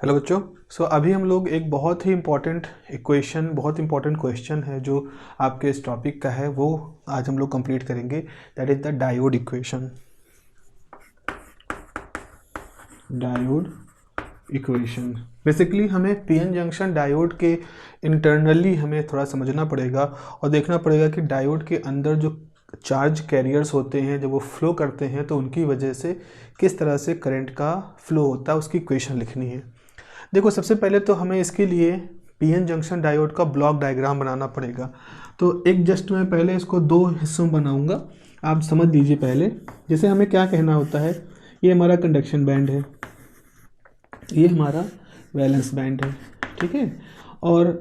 Hello बच्चों। अभी हम लोग एक बहुत ही इम्पॉर्टेंट इक्वेशन, बहुत इम्पॉर्टेंट क्वेश्चन है जो आपके इस टॉपिक का है, वो आज हम लोग कंप्लीट करेंगे। That is the diode equation. Diode equation basically हमें पीएन जंक्शन डायोड के इंटरनली हमें थोड़ा समझना पड़ेगा और देखना पड़ेगा कि डायोड के अंदर जो चार्ज कैरियर्स होते हैं जब वो फ्लो करते हैं तो उनकी वजह से किस तरह से करंट का फ्लो होता है, उसकी इक्वेशन लिखनी है। देखो, सबसे पहले तो हमें इसके लिए पीएन जंक्शन डायोड का ब्लॉक डायग्राम बनाना पड़ेगा। तो एक जस्ट मैं पहले इसको दो हिस्सों में बनाऊंगा, आप समझ लीजिए। पहले जैसे हमें क्या कहना होता है, ये हमारा कंडक्शन बैंड है, ये हमारा वैलेंस बैंड है, ठीक है। और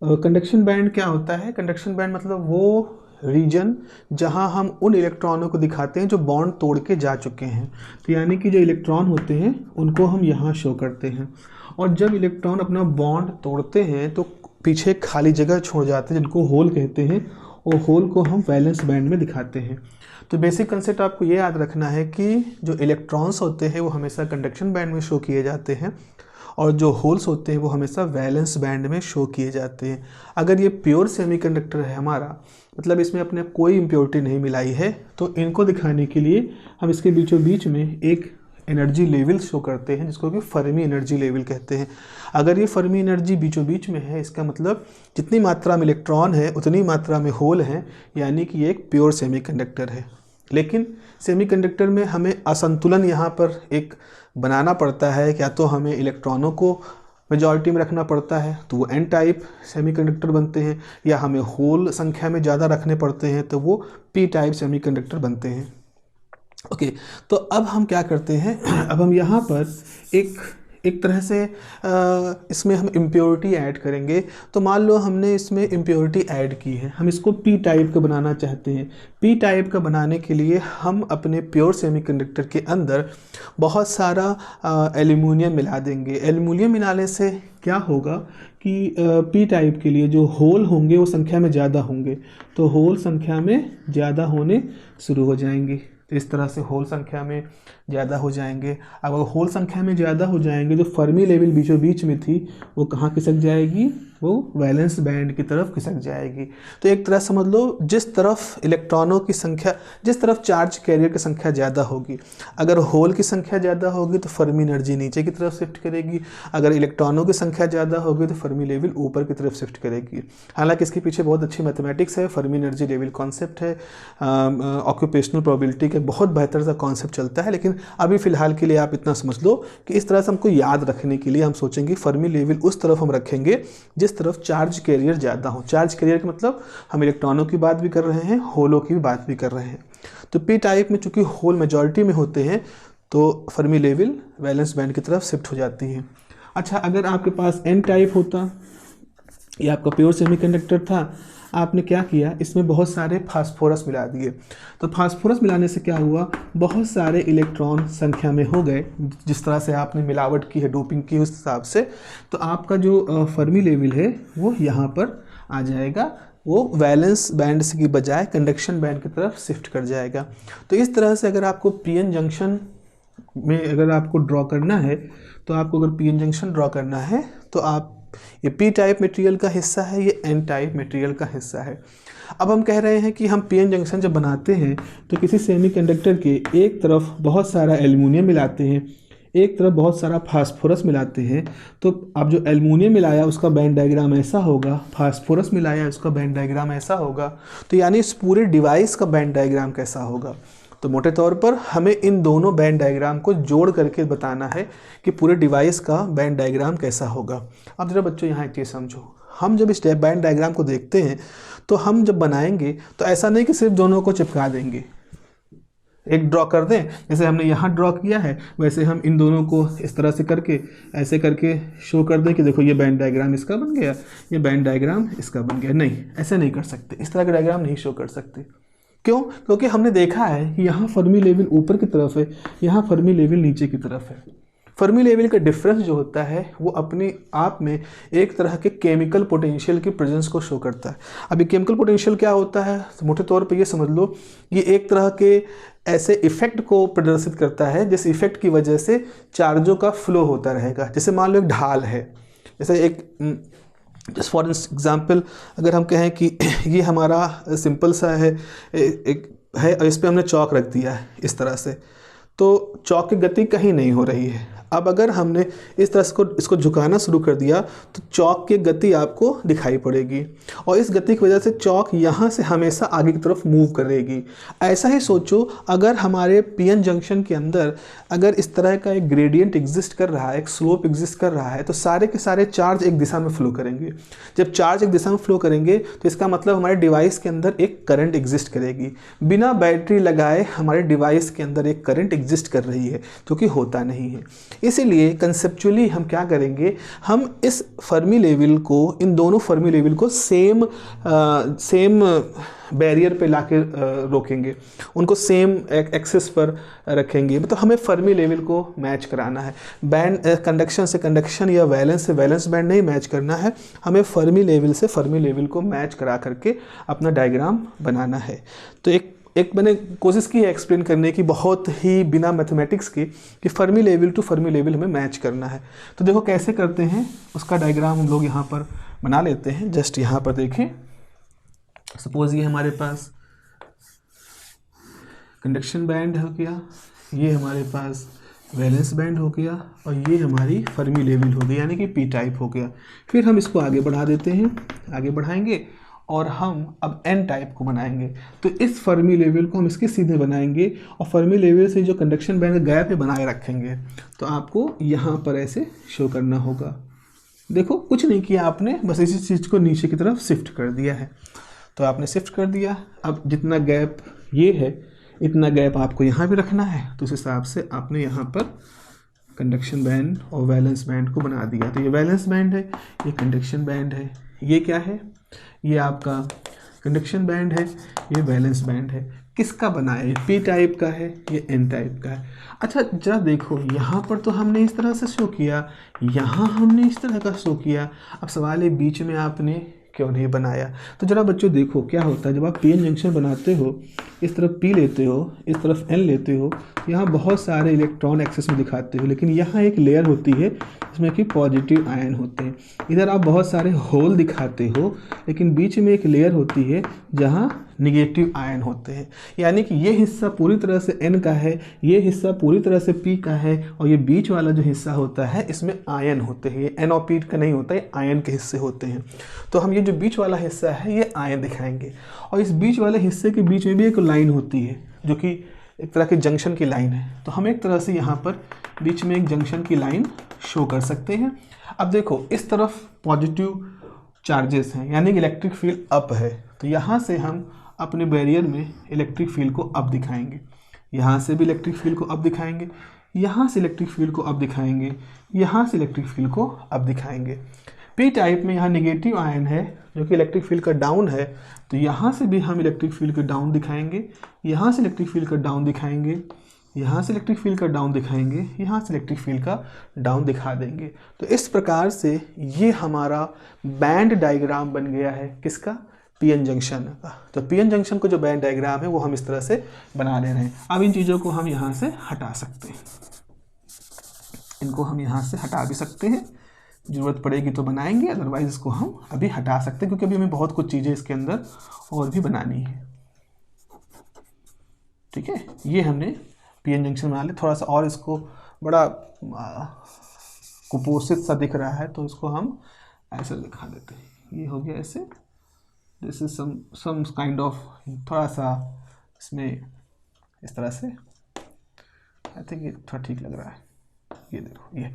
कंडक्शन बैंड क्या होता है? कंडक्शन बैंड मतलब वो रीजन जहां हम उन इलेक्ट्रॉनों को दिखाते हैं जो बॉन्ड तोड़ के जा चुके हैं। तो यानी कि जो इलेक्ट्रॉन होते हैं उनको हम यहाँ शो करते हैं, और जब इलेक्ट्रॉन अपना बॉन्ड तोड़ते हैं तो पीछे खाली जगह छोड़ जाते हैं जिनको होल कहते हैं, और होल को हम वैलेंस बैंड में दिखाते हैं। तो बेसिक कंसेप्ट आपको ये याद रखना है कि जो इलेक्ट्रॉन्स होते हैं वो हमेशा कंडक्शन बैंड में शो किए जाते हैं, और जो होल्स होते हैं वो हमेशा वैलेंस बैंड में शो किए जाते हैं। अगर ये प्योर सेमीकंडक्टर है हमारा, मतलब इसमें अपने कोई इम्प्योरिटी नहीं मिलाई है, तो इनको दिखाने के लिए हम इसके बीचों बीच में एक एनर्जी लेवल शो करते हैं जिसको कि फर्मी एनर्जी लेवल कहते हैं। अगर ये फर्मी एनर्जी बीचों बीच में है, इसका मतलब जितनी मात्रा में इलेक्ट्रॉन है उतनी मात्रा में होल है, यानी कि ये एक प्योर सेमीकंडक्टर है। लेकिन सेमीकंडक्टर में हमें असंतुलन यहाँ पर एक बनाना पड़ता है, क्या तो हमें इलेक्ट्रॉनों को मेजॉरिटी में रखना पड़ता है तो वो एन टाइप सेमीकंडक्टर बनते हैं, या हमें होल संख्या में ज़्यादा रखने पड़ते हैं तो वो पी टाइप सेमीकंडक्टर बनते हैं। ओके, तो अब हम क्या करते हैं, अब हम यहाँ पर एक तरह से इसमें हम इम्प्योरिटी ऐड करेंगे। तो मान लो हमने इसमें इम्प्योरिटी ऐड की है, हम इसको पी टाइप का बनाना चाहते हैं। पी टाइप का बनाने के लिए हम अपने प्योर सेमीकंडक्टर के अंदर बहुत सारा एल्यूमिनियम मिला देंगे। एल्यूमिनियम मिलाने से क्या होगा कि पी टाइप के लिए जो होल होंगे वो संख्या में ज़्यादा होंगे, तो होल संख्या में ज़्यादा होने शुरू हो जाएंगे। तो इस तरह से होल संख्या में ज़्यादा हो जाएंगे। अगर होल संख्या में ज़्यादा हो जाएंगे, जो फर्मी लेवल बीचों बीच में थी वो कहाँ खिसक जाएगी? वो वैलेंस बैंड की तरफ खिसक जाएगी। तो एक तरह समझ लो, जिस तरफ इलेक्ट्रॉनों की संख्या, जिस तरफ चार्ज कैरियर की संख्या ज़्यादा होगी, अगर होल की संख्या ज़्यादा होगी तो फर्मी एनर्जी नीचे की तरफ शिफ्ट करेगी, अगर इलेक्ट्रॉनों की संख्या ज़्यादा होगी तो फर्मी लेवल ऊपर की तरफ शिफ्ट करेगी। हालांकि इसके पीछे बहुत अच्छी मैथमेटिक्स है, फर्मी एनर्जी लेवल कॉन्सेप्ट है, ऑक्यूपेशनल प्रोबेबिलिटी का बहुत बेहतर सा कॉन्सेप्ट चलता है। लेकिन अभी फ़िलहाल के लिए आप इतना समझ लो कि इस तरह से हमको याद रखने के लिए हम सोचेंगे फर्मी लेवल उस तरफ हम रखेंगे जिस तरफ चार्ज कैरियर ज़्यादा हो। चार्ज कैरियर का मतलब हम इलेक्ट्रॉनों की बात भी कर रहे हैं, होलों की भी बात भी कर रहे हैं। तो पी टाइप में चूंकि होल मेजॉरिटी में होते हैं तो फर्मी लेवल वैलेंस बैंड की तरफ शिफ्ट हो जाती है। अच्छा, अगर आपके पास एन टाइप होता, ये आपका प्योर सेमीकंडक्टर था, आपने क्या किया, इसमें बहुत सारे फास्फोरस मिला दिए। तो फास्फोरस मिलाने से क्या हुआ, बहुत सारे इलेक्ट्रॉन संख्या में हो गए। जिस तरह से आपने मिलावट की है, डोपिंग की, उस हिसाब से तो आपका जो फर्मी लेवल है वो यहाँ पर आ जाएगा, वो वैलेंस बैंड की बजाय कंडक्शन बैंड की तरफ शिफ्ट कर जाएगा। तो इस तरह से अगर आपको पीएन जंक्शन में अगर आपको ड्रॉ करना है, तो आपको अगर पीएन जंक्शन ड्रॉ करना है तो आप, ये पी टाइप मटेरियल का हिस्सा है, ये एन टाइप मटेरियल का हिस्सा है। अब हम कह रहे हैं कि हम पीएन जंक्शन जब बनाते हैं तो किसी सेमीकंडक्टर के एक तरफ बहुत सारा एल्युमिनियम मिलाते हैं, एक तरफ बहुत सारा फास्फोरस मिलाते हैं। तो अब जो एल्युमिनियम मिलाया उसका बैंड डायग्राम ऐसा होगा, फास्फोरस मिलाया उसका बैंड डायग्राम ऐसा होगा। तो यानी इस पूरे डिवाइस का बैंड डायग्राम कैसा होगा? तो मोटे तौर पर हमें इन दोनों बैंड डायग्राम को जोड़ करके बताना है कि पूरे डिवाइस का बैंड डायग्राम कैसा होगा। अब जरा बच्चों यहाँ एक चीज़ समझो, हम जब इस बैंड डायग्राम को देखते हैं तो हम जब बनाएंगे तो ऐसा नहीं कि सिर्फ दोनों को चिपका देंगे, एक ड्रॉ कर दें, जैसे हमने यहाँ ड्रॉ किया है वैसे हम इन दोनों को इस तरह से करके ऐसे करके शो कर दें कि देखो ये बैंड डायग्राम इसका बन गया, ये बैंड डायग्राम इसका बन गया। नहीं, ऐसे नहीं कर सकते, इस तरह का डायग्राम नहीं शो कर सकते। क्यों? क्योंकि हमने देखा है कि यहाँ फर्मी लेवल ऊपर की तरफ है, यहाँ फर्मी लेवल नीचे की तरफ है। फर्मी लेवल का डिफरेंस जो होता है वो अपने आप में एक तरह के केमिकल पोटेंशियल की प्रेजेंस को शो करता है। अभी केमिकल पोटेंशियल क्या होता है, मोटे तौर पे ये समझ लो, ये एक तरह के ऐसे इफेक्ट को प्रदर्शित करता है जिस इफेक्ट की वजह से चार्जों का फ्लो होता रहेगा। जैसे मान लो एक ढाल है, जैसे एक जस्ट फॉर एग्जांपल अगर हम कहें कि ये हमारा सिंपल सा है, एक है और इस पर हमने चौक रख दिया है इस तरह से, तो चौक की गति कहीं नहीं हो रही है। अब अगर हमने इस तरह से इसको झुकाना शुरू कर दिया तो चौक की गति आपको दिखाई पड़ेगी और इस गति की वजह से चौक यहाँ से हमेशा आगे की तरफ मूव करेगी। ऐसा ही सोचो, अगर हमारे पीएन जंक्शन के अंदर अगर इस तरह का एक ग्रेडियंट एग्जिस्ट कर रहा है, एक स्लोप एग्जिस्ट कर रहा है, तो सारे के सारे चार्ज एक दिशा में फ्लो करेंगे। जब चार्ज एक दिशा में फ्लो करेंगे तो इसका मतलब हमारे डिवाइस के अंदर एक करंट एग्जिस्ट करेगी। बिना बैटरी लगाए हमारे डिवाइस के अंदर एक करंट एग्जिस्ट कर रही है, जो कि होता नहीं है। इसीलिए कंसेप्चुअली हम क्या करेंगे, हम इस फर्मी लेवल को, इन दोनों फर्मी लेवल को सेम बैरियर पे लाके रोकेंगे, उनको सेम एक्सिस पर रखेंगे। मतलब हमें फर्मी लेवल को मैच कराना है। बैंड कंडक्शन से कंडक्शन या वैलेंस से वैलेंस बैंड नहीं मैच करना है, हमें फर्मी लेवल से फर्मी लेवल को मैच करा करके अपना डायग्राम बनाना है। तो एक मैंने कोशिश की है एक्सप्लेन करने की, बहुत ही बिना मैथमेटिक्स के, कि Fermi level to Fermi level हमें मैच करना है। तो देखो कैसे करते हैं, उसका डायग्राम हम लोग यहाँ पर बना लेते हैं। जस्ट यहाँ पर देखें, सपोज ये हमारे पास कंडक्शन बैंड हो गया, ये हमारे पास वैलेंस बैंड हो गया और ये हमारी फर्मी लेवल हो गई, यानी कि पी टाइप हो गया। फिर हम इसको आगे बढ़ा देते हैं, आगे बढ़ाएंगे और हम अब एन टाइप को बनाएंगे। तो इस फर्मी लेवल को हम इसके सीधे बनाएंगे और फर्मी लेवल से जो कंडक्शन बैंड गैप है बनाए रखेंगे। तो आपको यहाँ पर ऐसे शो करना होगा। देखो कुछ नहीं किया आपने, बस इसी चीज़ को नीचे की तरफ शिफ्ट कर दिया है। तो आपने शिफ्ट कर दिया, अब जितना गैप ये है इतना गैप आपको यहाँ भी रखना है। तो उस हिसाब से आपने यहाँ पर कंडक्शन बैंड और वैलेंस बैंड को बना दिया। तो ये वैलेंस बैंड है, ये कंडक्शन बैंड है, ये क्या है, ये आपका कंडक्शन बैंड है, ये वैलेंस बैंड है। किसका बना है, ये पी टाइप का है, ये एन टाइप का है। अच्छा जरा देखो, यहाँ पर तो हमने इस तरह से शो किया, यहाँ हमने इस तरह का शो किया। अब सवाल है बीच में आपने क्यों नहीं बनाया। तो जरा बच्चों देखो क्या होता है, जब आप पीएन जंक्शन बनाते हो, इस तरफ पी लेते हो, इस तरफ एन लेते हो, यहाँ बहुत सारे इलेक्ट्रॉन एक्सेस में दिखाते हो, लेकिन यहाँ एक लेयर होती है जिसमें कि पॉजिटिव आयन होते हैं। इधर आप बहुत सारे होल दिखाते हो, लेकिन बीच में एक लेयर होती है जहाँ निगेटिव आयन होते हैं। यानी कि ये हिस्सा पूरी तरह से एन का है, ये हिस्सा पूरी तरह से पी का है, और ये बीच वाला जो हिस्सा होता है इसमें आयन होते हैं। ये एन और पी का नहीं होता, ये आयन के हिस्से होते हैं। तो हम ये जो बीच वाला हिस्सा है ये आयन दिखाएंगे, और इस बीच वाले हिस्से के बीच में भी एक लाइन होती है जो कि एक तरह की जंक्शन की लाइन है। तो हम एक तरह से यहाँ पर बीच में एक जंक्शन की लाइन शो कर सकते हैं। अब देखो इस तरफ पॉजिटिव चार्जेस हैं, यानी कि इलेक्ट्रिक फील्ड अप है। तो यहाँ से हम अपने बैरियर में इलेक्ट्रिक फील्ड को अप दिखाएंगे, यहाँ से भी इलेक्ट्रिक फील्ड को अप दिखाएंगे, यहाँ से इलेक्ट्रिक फील्ड को अप दिखाएंगे, यहाँ से इलेक्ट्रिक फील्ड को अप दिखाएंगे। पी टाइप में यहाँ निगेटिव आयन है जो कि इलेक्ट्रिक फील्ड का डाउन है, तो यहाँ से भी हम इलेक्ट्रिक फील्ड का डाउन दिखाएंगे, यहाँ से इलेक्ट्रिक फील्ड का डाउन दिखाएंगे, यहाँ से इलेक्ट्रिक फील्ड का डाउन दिखाएंगे, यहाँ से इलेक्ट्रिक फील्ड का डाउन दिखा देंगे। तो इस प्रकार से ये हमारा बैंड डायग्राम बन गया है, किसका, पीएन जंक्शन का। तो पीएन जंक्शन को जो बैंड डायग्राम है वो हम इस तरह से बना ले रहे हैं। अब इन चीज़ों को हम यहाँ से हटा सकते हैं, इनको हम यहाँ से हटा भी सकते हैं, ज़रूरत पड़ेगी तो बनाएंगे, अदरवाइज इसको हम अभी हटा सकते हैं, क्योंकि अभी हमें बहुत कुछ चीज़ें इसके अंदर और भी बनानी है। ठीक है, ये हमने पीएन जंक्शन बना लिया। थोड़ा सा और इसको बड़ा कुपोषित सा दिख रहा है, तो इसको हम ऐसे दिखा देते हैं। ये हो गया ऐसे, this is some kind of, थोड़ा सा इसमें इस तरह से, आई थिंक ये थोड़ा ठीक लग रहा है। ये देखो, ये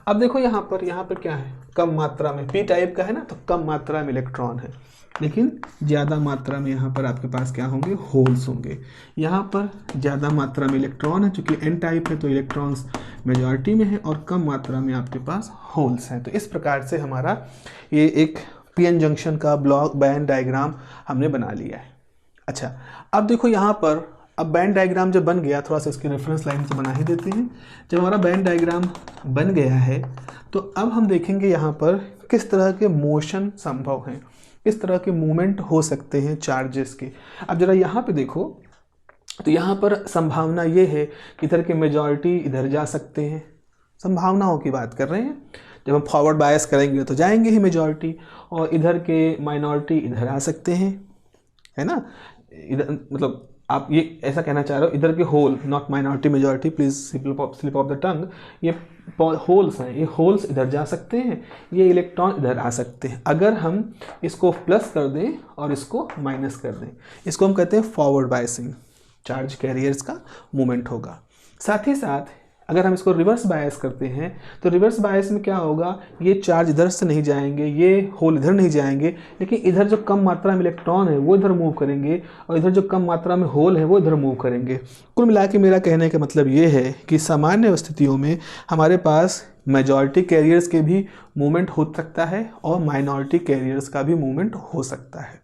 अब देखो यहाँ पर क्या है, कम मात्रा में, पी टाइप का है ना, तो कम मात्रा में इलेक्ट्रॉन है, लेकिन ज़्यादा मात्रा में यहाँ पर आपके पास क्या होंगे, होल्स होंगे। यहाँ पर ज़्यादा मात्रा में इलेक्ट्रॉन है, चूँकि एन टाइप है तो इलेक्ट्रॉन्स मेजॉरिटी में है, और कम मात्रा में आपके पास होल्स हैं। तो इस प्रकार से हमारा ये एक पीएन जंक्शन का ब्लॉक बैंड डायग्राम हमने बना लिया है। अच्छा अब देखो यहाँ पर अब बैंड डायग्राम जब बन गया, थोड़ा सा इसके रेफरेंस लाइन से बना ही देते हैं। जब हमारा बैंड डायग्राम बन गया है तो अब हम देखेंगे यहाँ पर किस तरह के मोशन संभव हैं, किस तरह के मूवमेंट हो सकते हैं चार्जेस के। अब जरा यहाँ पे देखो, तो यहाँ पर संभावना ये है कि इधर के मेजॉरिटी इधर जा सकते हैं, संभावनाओं की बात कर रहे हैं। जब हम फॉरवर्ड बायस करेंगे तो जाएंगे ही मेजॉरिटी, और इधर के माइनॉरिटी इधर आ सकते हैं, है ना। इधर मतलब आप ये ऐसा कहना चाह रहे हो, इधर के hole, not minority majority, please slip of the tongue, ये होल्स हैं, ये होल्स इधर जा सकते हैं, ये इलेक्ट्रॉन इधर आ सकते हैं। अगर हम इसको प्लस कर दें और इसको माइनस कर दें, इसको हम कहते हैं फॉरवर्ड बायसिंग, चार्ज कैरियर्स का मूवमेंट होगा। साथ ही साथ अगर हम इसको रिवर्स बायस करते हैं तो रिवर्स बायस में क्या होगा, ये चार्ज इधर से नहीं जाएंगे, ये होल इधर नहीं जाएंगे, लेकिन इधर जो कम मात्रा में इलेक्ट्रॉन है वो इधर मूव करेंगे, और इधर जो कम मात्रा में होल है वो इधर मूव करेंगे। कुल मिला के मेरा कहने का मतलब ये है कि सामान्य स्थितियों में हमारे पास मेजॉरिटी कैरियर्स के भी मूवमेंट हो सकता है और माइनॉरिटी कैरियर्स का भी मूवमेंट हो सकता है।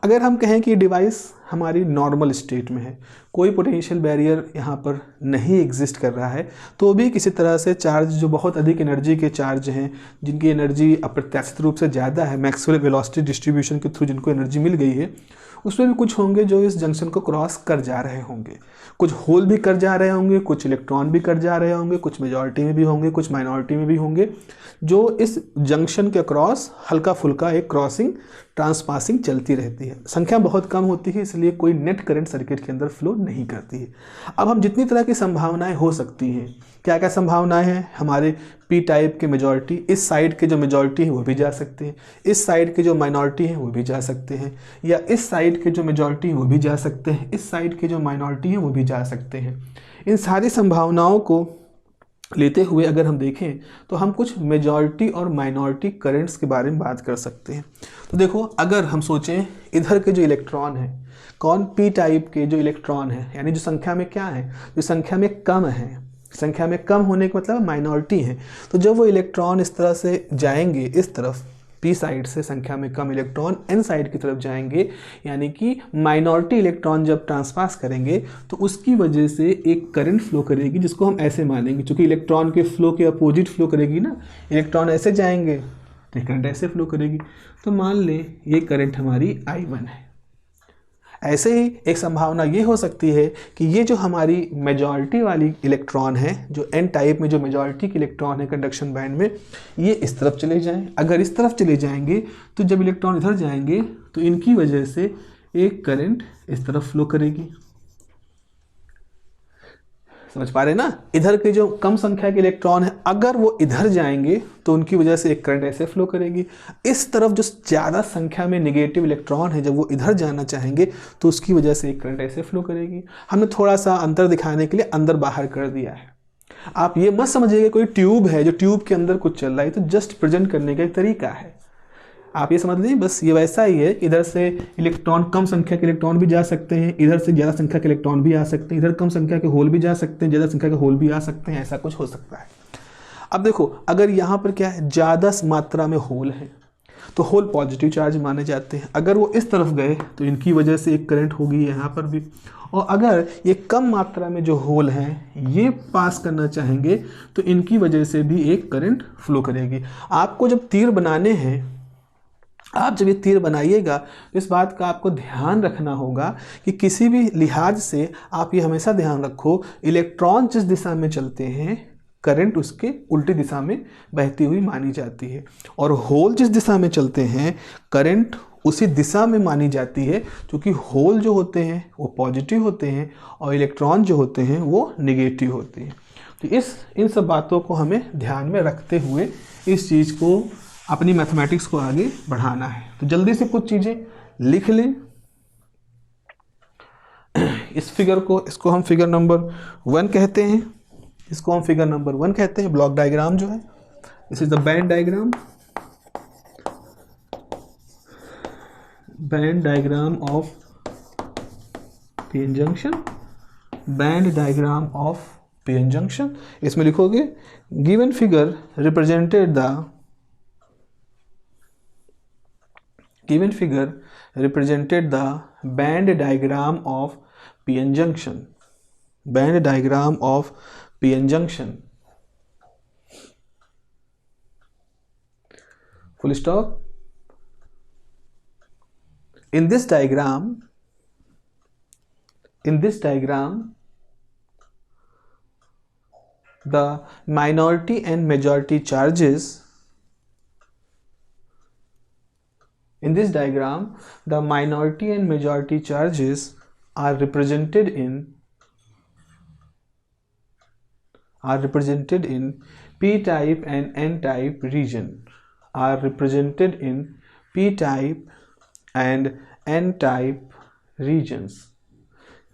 अगर हम कहें कि डिवाइस हमारी नॉर्मल स्टेट में है, कोई पोटेंशियल बैरियर यहाँ पर नहीं एग्जिस्ट कर रहा है, तो भी किसी तरह से चार्ज जो बहुत अधिक एनर्जी के चार्ज हैं, जिनकी एनर्जी अप्रत्याशित रूप से ज़्यादा है, मैक्सवेल वेलोसिटी डिस्ट्रीब्यूशन के थ्रू जिनको एनर्जी मिल गई है, उसमें भी कुछ होंगे जो इस जंक्शन को क्रॉस कर जा रहे होंगे। कुछ होल भी कर जा रहे होंगे, कुछ इलेक्ट्रॉन भी कर जा रहे होंगे, कुछ मेजॉरिटी में भी होंगे, कुछ माइनॉरिटी में भी होंगे, जो इस जंक्शन के क्रॉस हल्का फुल्का एक क्रॉसिंग ट्रांसपासिंग चलती रहती है। संख्या बहुत कम होती है, इसलिए कोई नेट करंट सर्किट के अंदर फ्लो नहीं करती है। अब हम जितनी तरह की संभावनाएं हो सकती हैं, क्या क्या संभावनाएं हैं, हमारे पी टाइप के मेजॉरिटी, इस साइड के जो मेजॉरिटी है वो भी जा सकते हैं, इस साइड के जो माइनॉरिटी है वो भी जा सकते हैं, या इस साइड के जो मेजॉरिटी है वो भी जा सकते हैं, इस साइड के जो माइनॉरिटी है वो भी जा सकते हैं। इन सारी संभावनाओं को लेते हुए अगर हम देखें तो हम कुछ मेजॉरिटी और माइनॉरिटी करंट्स के बारे में बात कर सकते हैं। तो देखो, अगर हम सोचें इधर के जो इलेक्ट्रॉन है, कौन पी टाइप के जो इलेक्ट्रॉन है, यानी जो संख्या में क्या है, जो संख्या में कम है, संख्या में कम होने का मतलब माइनॉरिटी है, तो जब वो इलेक्ट्रॉन इस तरह से जाएंगे, इस तरफ पी साइड से संख्या में कम इलेक्ट्रॉन एन साइड की तरफ जाएंगे, यानी कि माइनॉरिटी इलेक्ट्रॉन जब ट्रांसपास करेंगे तो उसकी वजह से एक करंट फ्लो करेगी, जिसको हम ऐसे मानेंगे, क्योंकि इलेक्ट्रॉन के फ्लो के अपोजिट फ्लो करेगी ना, इलेक्ट्रॉन ऐसे जाएंगे तो करंट ऐसे फ्लो करेगी। तो मान लें ये करंट हमारी I1 है। ऐसे ही एक संभावना ये हो सकती है कि ये जो हमारी मेजॉरिटी वाली इलेक्ट्रॉन है, जो एन टाइप में जो मेजॉरिटी के इलेक्ट्रॉन है कंडक्शन बैंड में, ये इस तरफ चले जाएं। अगर इस तरफ चले जाएंगे तो जब इलेक्ट्रॉन इधर जाएंगे तो इनकी वजह से एक करंट इस तरफ फ्लो करेगी। समझ पा रहे ना, इधर के जो कम संख्या के इलेक्ट्रॉन है, अगर वो इधर जाएंगे तो उनकी वजह से एक करंट ऐसे फ्लो करेगी। इस तरफ जो ज़्यादा संख्या में नेगेटिव इलेक्ट्रॉन है, जब वो इधर जाना चाहेंगे तो उसकी वजह से एक करंट ऐसे फ्लो करेगी। हमने थोड़ा सा अंतर दिखाने के लिए अंदर बाहर कर दिया है। आप ये मत समझिएगा कोई ट्यूब है जो ट्यूब के अंदर कुछ चल रहा है, तो जस्ट प्रेजेंट करने का एक तरीका है। आप ये समझ लीजिए, बस ये वैसा ही है, इधर से इलेक्ट्रॉन, कम संख्या के इलेक्ट्रॉन भी जा सकते हैं, इधर से ज़्यादा संख्या के इलेक्ट्रॉन भी आ सकते हैं, इधर कम संख्या के होल भी जा सकते हैं, ज़्यादा संख्या के होल भी आ सकते हैं, ऐसा कुछ हो सकता है। अब देखो, अगर यहाँ पर क्या है, ज़्यादा मात्रा में होल है तो होल पॉजिटिव चार्ज माने जाते हैं। अगर वो इस तरफ गए तो इनकी वजह से एक करंट होगी यहाँ पर भी, और अगर ये कम मात्रा में जो होल हैं ये पास करना चाहेंगे तो इनकी वजह से भी एक करंट फ्लो करेगी। आपको जब तीर बनाने हैं, आप जब ये तीर बनाइएगा तो इस बात का आपको ध्यान रखना होगा कि किसी भी लिहाज से आप ये हमेशा ध्यान रखो, इलेक्ट्रॉन जिस दिशा में चलते हैं करंट उसके उल्टी दिशा में बहती हुई मानी जाती है, और होल जिस दिशा में चलते हैं करंट उसी दिशा में मानी जाती है, क्योंकि होल जो होते हैं वो पॉजिटिव होते हैं और इलेक्ट्रॉन जो होते हैं वो निगेटिव होते हैं। तो इन सब बातों को हमें ध्यान में रखते हुए इस चीज़ को, अपनी मैथमेटिक्स को आगे बढ़ाना है। तो जल्दी से कुछ चीज़ें लिख लें। इस फिगर को, इसको हम फिगर नंबर 1 कहते हैं, इसको हम फिगर नंबर 1 कहते हैं। ब्लॉक डायग्राम जो है, this is the band diagram, band diagram of PN junction, band diagram of PN junction. इसमें लिखोगे given figure represented the band diagram of PN junction. Band diagram of PN junction. Full stop. In this diagram, the minority and majority charges, in this diagram, the minority and majority charges are represented in p-type and n-type region, are represented in p-type and n-type regions.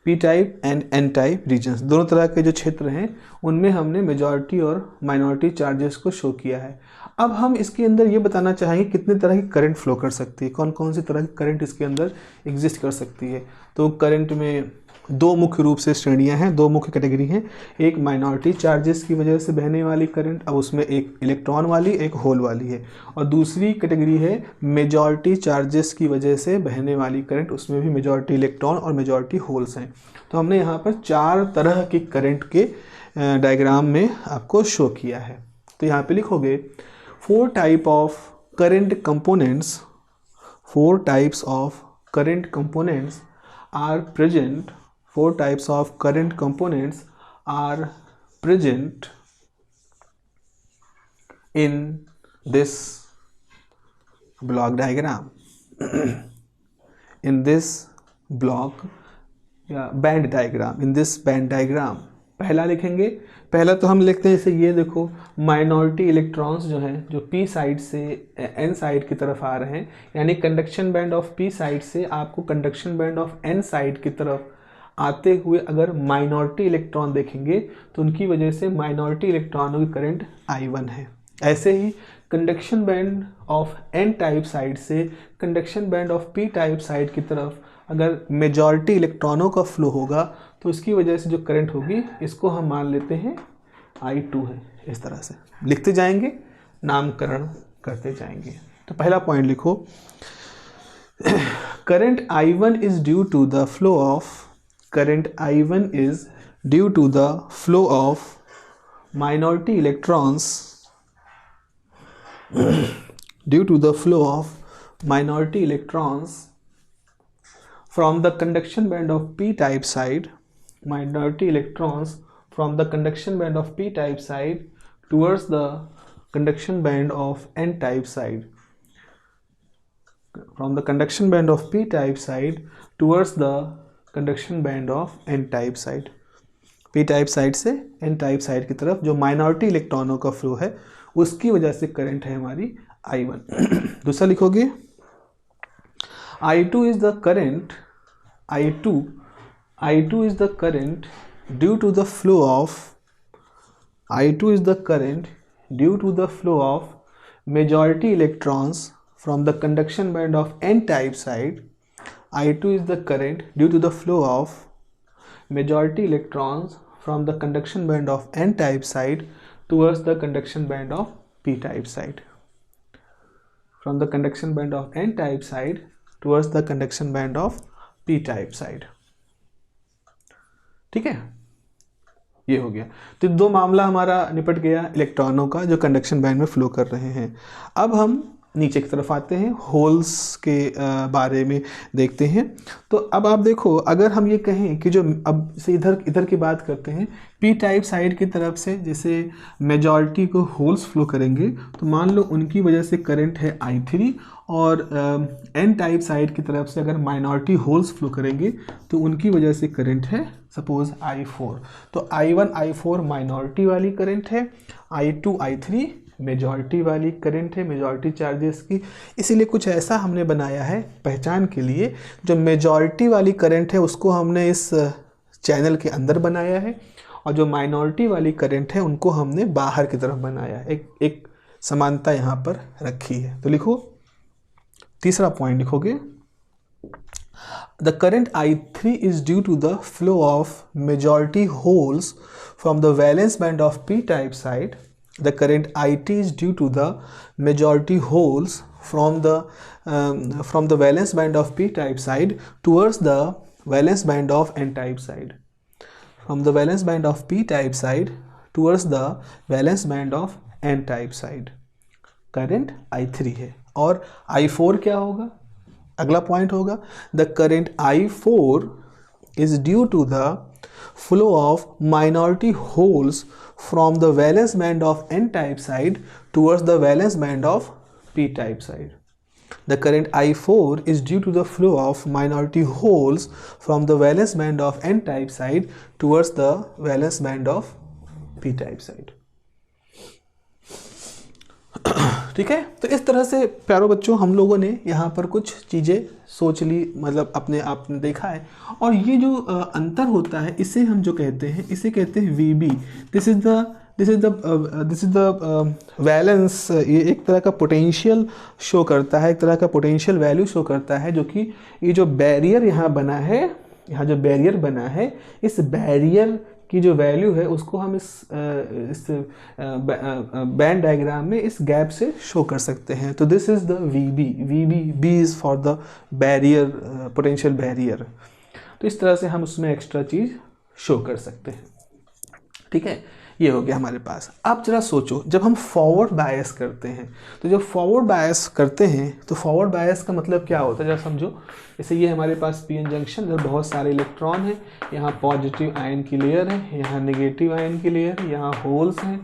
p-type and n-type regions दोनों तरह के जो क्षेत्र हैं उनमें हमने majority और minority charges को शो किया है. अब हम इसके अंदर ये बताना चाहेंगे कितने तरह की करंट फ्लो कर सकती है, कौन कौन सी तरह की करंट इसके अंदर एग्जिस्ट कर सकती है. तो करंट में दो मुख्य रूप से श्रेणियां हैं, दो मुख्य कैटेगरी हैं. एक माइनॉरिटी चार्जेस की वजह से बहने वाली करंट, अब उसमें एक इलेक्ट्रॉन वाली एक होल वाली है. और दूसरी कैटेगरी है मेजॉरिटी चार्जेस की वजह से बहने वाली करंट, उसमें भी मेजॉरिटी इलेक्ट्रॉन और मेजॉरिटी होल्स हैं. तो हमने यहाँ पर चार तरह की करंट के डायग्राम में आपको शो किया है. तो यहाँ पे लिखोगे 4 type of current components, 4 types of current components are present, 4 types of current components are present in this block diagram. In this block band diagram, in this band diagram. पहला लिखेंगे, पहला तो हम लिखते हैं जैसे ये देखो माइनॉरिटी इलेक्ट्रॉन्स जो हैं जो p साइड से n साइड की तरफ आ रहे हैं, यानी conduction band of p side से आपको conduction band of n side की तरफ आते हुए अगर माइनॉरिटी इलेक्ट्रॉन देखेंगे तो उनकी वजह से माइनॉरिटी इलेक्ट्रॉनों की करंट I1 है. ऐसे ही conduction band of n type side से conduction band of p type side की तरफ अगर मेजॉरिटी इलेक्ट्रॉनों का फ्लो होगा तो उसकी वजह से जो करंट होगी इसको हम मान लेते हैं I2 है. इस तरह से लिखते जाएंगे, नामकरण करते जाएंगे. तो पहला पॉइंट लिखो, current I1 is due to the flow of, current I1 is due to the flow of minority electrons, due to the flow of minority electrons from the conduction band of p-type side, minority electrons from the conduction band of p-type side towards the conduction band of n-type side, from the conduction band of p-type side towards the conduction band of n-type side. p-type side से n-type side की तरफ जो minority इलेक्ट्रॉनों का flow है उसकी वजह से करंट है हमारी I1. दूसरा लिखोगे I2 is the current, I2 is the current due to the flow of, I2 is the current due to the flow of majority electrons from the conduction band of n-type side. I2 is the current due to the flow of majority electrons from the conduction band of n-type side towards the conduction band of p-type side. From the conduction band of n-type side towards the conduction band of p-type side. ठीक है, ये हो गया. तो दो मामला हमारा निपट गया इलेक्ट्रॉनों का जो कंडक्शन बैंड में फ्लो कर रहे हैं. अब हम नीचे की तरफ आते हैं, होल्स के बारे में देखते हैं. तो अब आप देखो, अगर हम ये कहें कि जो अब से इधर की बात करते हैं, पी टाइप साइड की तरफ से जैसे मेजॉरिटी को होल्स फ्लो करेंगे तो मान लो उनकी वजह से करंट है I3, और एन टाइप साइड की तरफ से अगर माइनॉरिटी होल्स फ्लो करेंगे तो उनकी वजह से करंट है सपोज I4. तो I1 I4 माइनॉरिटी वाली करंट है, I2 I3 मेजॉरिटी वाली करंट है, मेजॉरिटी चार्जेस की. इसीलिए कुछ ऐसा हमने बनाया है पहचान के लिए, जो मेजॉरिटी वाली करंट है उसको हमने इस चैनल के अंदर बनाया है और जो माइनॉरिटी वाली करंट है उनको हमने बाहर की तरफ बनाया है. एक समानता यहाँ पर रखी है. तो लिखो, तीसरा पॉइंट लिखोगे, the current I3 is due to the flow of majority holes from the valence band of P type side. The current IT is due to the majority holes from the valence band of p-type side towards the valence band of n type side, from the valence band of p type side towards the valence band of n type side. Current I3 है और I4 क्या होगा, अगला point होगा, the current I4 is due to the flow of minority holes from the valence band of n type side towards the valence band of p type side. The current I4 is due to the flow of minority holes from the valence band of n type side towards the valence band of p type side. ठीक है, तो इस तरह से प्यारो बच्चों हम लोगों ने यहाँ पर कुछ चीज़ें सोच ली, मतलब अपने आप ने देखा है। और ये जो अंतर होता है इसे हम जो कहते हैं, इसे कहते हैं VB। This is the valence. ये एक तरह का पोटेंशियल शो करता है, एक तरह का पोटेंशियल वैल्यू शो करता है, जो कि ये जो बैरियर यहाँ बना है, यहाँ जो बैरियर बना है, इस बैरियर की जो वैल्यू है उसको हम इस बैंड डायग्राम में इस गैप से शो कर सकते हैं। तो this is the B is for the barrier, potential barrier. तो इस तरह से हम उसमें एक्स्ट्रा चीज़ शो कर सकते हैं। ठीक है, ये हो गया हमारे पास। आप जरा सोचो, जब हम फॉरवर्ड बायस करते हैं, तो जब फॉरवर्ड बायस करते हैं तो फॉरवर्ड बायस का मतलब क्या होता है, जरा समझो। जैसे ये हमारे पास पीएन जंक्शन, इधर बहुत सारे इलेक्ट्रॉन हैं, यहाँ पॉजिटिव आयन की लेयर है, यहाँ नेगेटिव आयन की लेयर है, यहाँ होल्स हैं।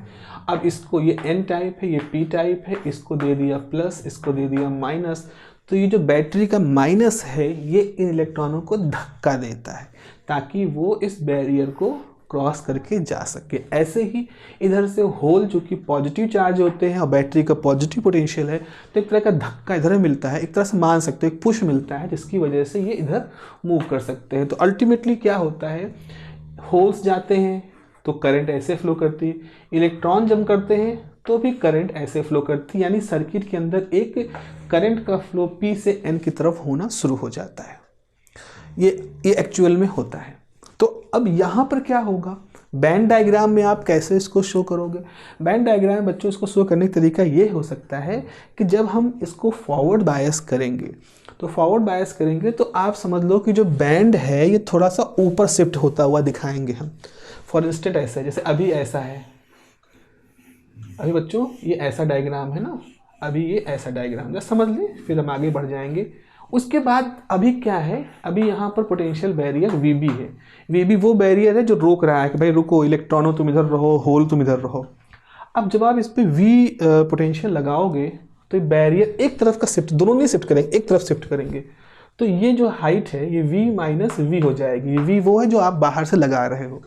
अब इसको, ये एन टाइप है, ये पी टाइप है, इसको दे दिया प्लस, इसको दे दिया माइनस। तो ये जो बैटरी का माइनस है, ये इन इलेक्ट्रॉनों को धक्का देता है ताकि वो इस बैरियर को क्रॉस करके जा सके। ऐसे ही इधर से होल जो कि पॉजिटिव चार्ज होते हैं और बैटरी का पॉजिटिव पोटेंशियल है, तो एक तरह का धक्का इधर मिलता है, एक तरह से मान सकते हो एक पुश मिलता है, जिसकी वजह से ये इधर मूव कर सकते हैं। तो अल्टीमेटली क्या होता है, होल्स जाते हैं तो करंट ऐसे फ्लो करती है, इलेक्ट्रॉन जम करते हैं तो भी करंट ऐसे फ्लो करती है, यानी सर्किट के अंदर एक करंट का फ्लो P से N की तरफ होना शुरू हो जाता है। ये एक्चुअल में होता है। तो अब यहाँ पर क्या होगा, बैंड डायग्राम में आप कैसे इसको शो करोगे। बैंड डायग्राम में बच्चों इसको शो करने का तरीका ये हो सकता है कि जब हम इसको फॉरवर्ड बायस करेंगे, तो फॉरवर्ड बायस करेंगे तो आप समझ लो कि जो बैंड है ये थोड़ा सा ऊपर शिफ्ट होता हुआ दिखाएंगे हम। फॉर इंस्टेंट ऐसा है, जैसे अभी ऐसा है, अभी बच्चों ये ऐसा डायग्राम है ना, अभी ये ऐसा डायग्राम, जब समझ लें फिर हम आगे बढ़ जाएंगे। उसके बाद अभी क्या है, अभी यहाँ पर पोटेंशियल बैरियर VB है। VB वो बैरियर है जो रोक रहा है कि भाई रुको, इलेक्ट्रॉनों तुम इधर रहो, होल तुम इधर रहो। अब जब आप इस पर V पोटेंशियल लगाओगे तो बैरियर एक तरफ का शिफ्ट, दोनों नहीं शिफ्ट करेंगे, एक तरफ शिफ्ट करेंगे। तो ये जो हाइट है ये V माइनस V हो जाएगी। V वो है जो आप बाहर से लगा रहे हो,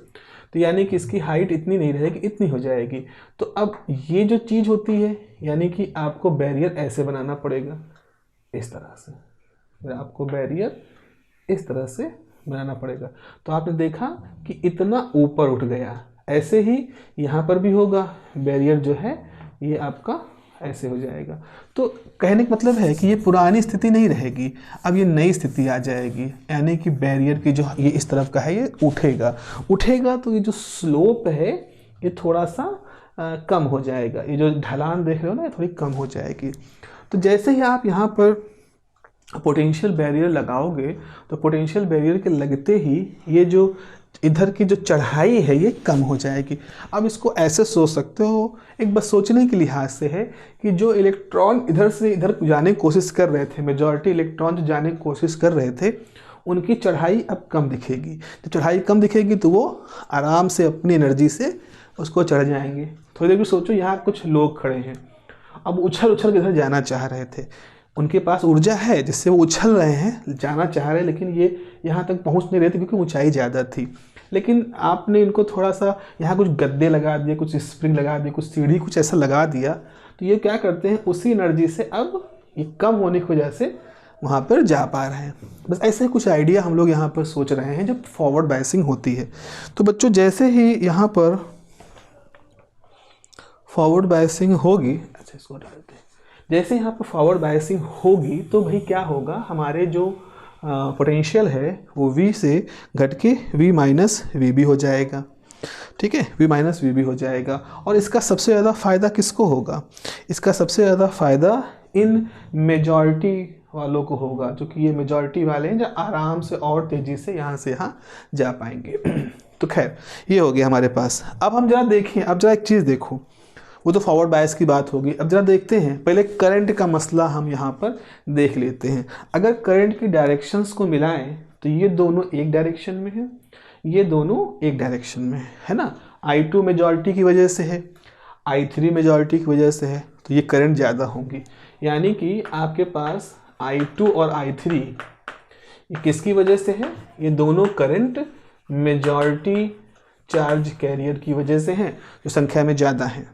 तो यानी कि इसकी हाइट इतनी नहीं रहेगी, इतनी हो जाएगी। तो अब ये जो चीज़ होती है, यानी कि आपको बैरियर ऐसे बनाना पड़ेगा, इस तरह से आपको बैरियर इस तरह से बनाना पड़ेगा। तो आपने देखा कि इतना ऊपर उठ गया। ऐसे ही यहाँ पर भी होगा, बैरियर जो है ये आपका ऐसे हो जाएगा। तो कहने का मतलब है कि ये पुरानी स्थिति नहीं रहेगी, अब ये नई स्थिति आ जाएगी, यानी कि बैरियर की जो ये इस तरफ का है ये उठेगा तो ये जो स्लोप है ये थोड़ा सा कम हो जाएगा। ये जो ढलान देख रहे हो ना, ये थोड़ी कम हो जाएगी। तो जैसे ही आप यहाँ पर पोटेंशियल बैरियर लगाओगे, तो पोटेंशियल बैरियर के लगते ही ये जो इधर की जो चढ़ाई है ये कम हो जाएगी। अब इसको ऐसे सोच सकते हो, एक बस सोचने के लिहाज से है कि जो इलेक्ट्रॉन इधर से इधर जाने की कोशिश कर रहे थे, मेजॉरिटी इलेक्ट्रॉन जो जाने की कोशिश कर रहे थे, उनकी चढ़ाई अब कम दिखेगी। जब चढ़ाई कम दिखेगी तो वो आराम से अपनी एनर्जी से उसको चढ़ जाएंगे। थोड़ी देर भी सोचो, यहाँ कुछ लोग खड़े हैं, अब उछल के इधर जाना चाह रहे थे, उनके पास ऊर्जा है जिससे वो उछल रहे हैं, जाना चाह रहे हैं, लेकिन ये यहाँ तक पहुँच नहीं रहे थे क्योंकि ऊंचाई ज़्यादा थी। लेकिन आपने इनको थोड़ा सा यहाँ कुछ गद्दे लगा दिए, कुछ स्प्रिंग लगा दिए, कुछ सीढ़ी कुछ ऐसा लगा दिया, तो ये क्या करते हैं, उसी एनर्जी से अब ये कम होने की वजह से वहाँ पर जा पा रहे हैं। बस ऐसे कुछ आइडिया हम लोग यहाँ पर सोच रहे हैं जब फॉरवर्ड बायसिंग होती है। तो बच्चों जैसे ही यहाँ पर फॉरवर्ड बायसिंग होगी, अच्छा इसको डालते हैं, जैसे यहाँ पर फॉरवर्ड बायसिंग होगी तो भाई क्या होगा, हमारे जो पोटेंशियल है वो V से घट के V माइनस VB हो जाएगा। ठीक है, V माइनस VB हो जाएगा। और इसका सबसे ज़्यादा फ़ायदा किसको होगा, इसका सबसे ज़्यादा फ़ायदा इन मेजॉरिटी वालों को होगा, जो कि ये मेजॉरिटी वाले हैं जो आराम से और तेज़ी से यहाँ से यहाँ जा पाएंगे। तो खैर ये हो गया हमारे पास। अब हम जरा देखें, अब जरा एक चीज़ देखो, वो तो फॉरवर्ड बायस की बात होगी। अब जरा देखते हैं, पहले करंट का मसला हम यहाँ पर देख लेते हैं। अगर करंट की डायरेक्शंस को मिलाएं तो ये दोनों एक डायरेक्शन में है, ये दोनों एक डायरेक्शन में है ना। I2 मेजॉरिटी की वजह से है, I3 मेजॉरिटी की वजह से है, तो ये करंट ज़्यादा होंगी। यानी कि आपके पास I2 और I3 ये किसकी वजह से है? ये दोनों करंट मेजॉरिटी चार्ज कैरियर की वजह से हैं, जो संख्या में ज़्यादा हैं।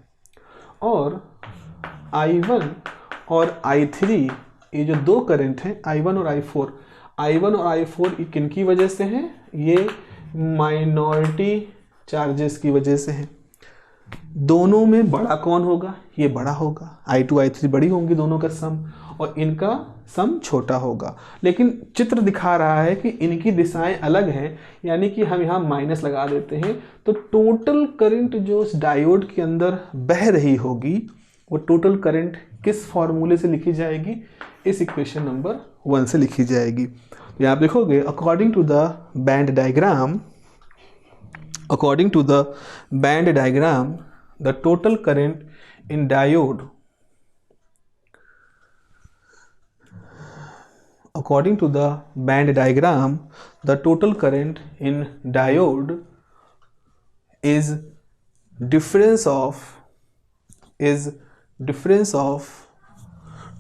और I1 और I3 ये जो दो करंट हैं, I1 और I4 ये किन की वजह से हैं? ये माइनॉरिटी चार्जेस की वजह से हैं। दोनों में बड़ा कौन होगा? ये बड़ा होगा। I2 I3 बड़ी होंगी दोनों का सम, और इनका सम छोटा होगा। लेकिन चित्र दिखा रहा है कि इनकी दिशाएं अलग हैं, यानी कि हम यहाँ माइनस लगा देते हैं। तो टोटल करंट जो इस डायोड के अंदर बह रही होगी, वो टोटल करंट किस फॉर्मूले से लिखी जाएगी? इस इक्वेशन नंबर 1 से लिखी जाएगी। तो यहाँ आप देखोगे, according to the band diagram, the total current in diode, according to the band diagram, the total current in diode is difference of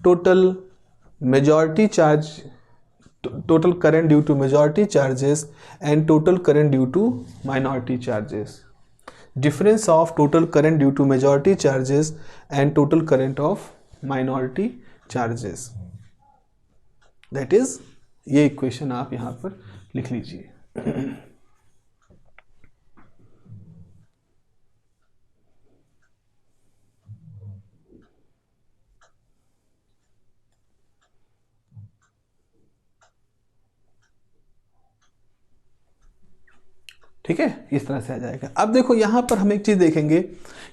total majority charge, total current due to majority charges and total current due to minority charges. Difference of total current due to majority charges and total current of minority charges. That is, ये equation आप यहाँ पर लिख लीजिए। ठीक है, इस तरह से आ जाएगा। अब देखो यहाँ पर हम एक चीज़ देखेंगे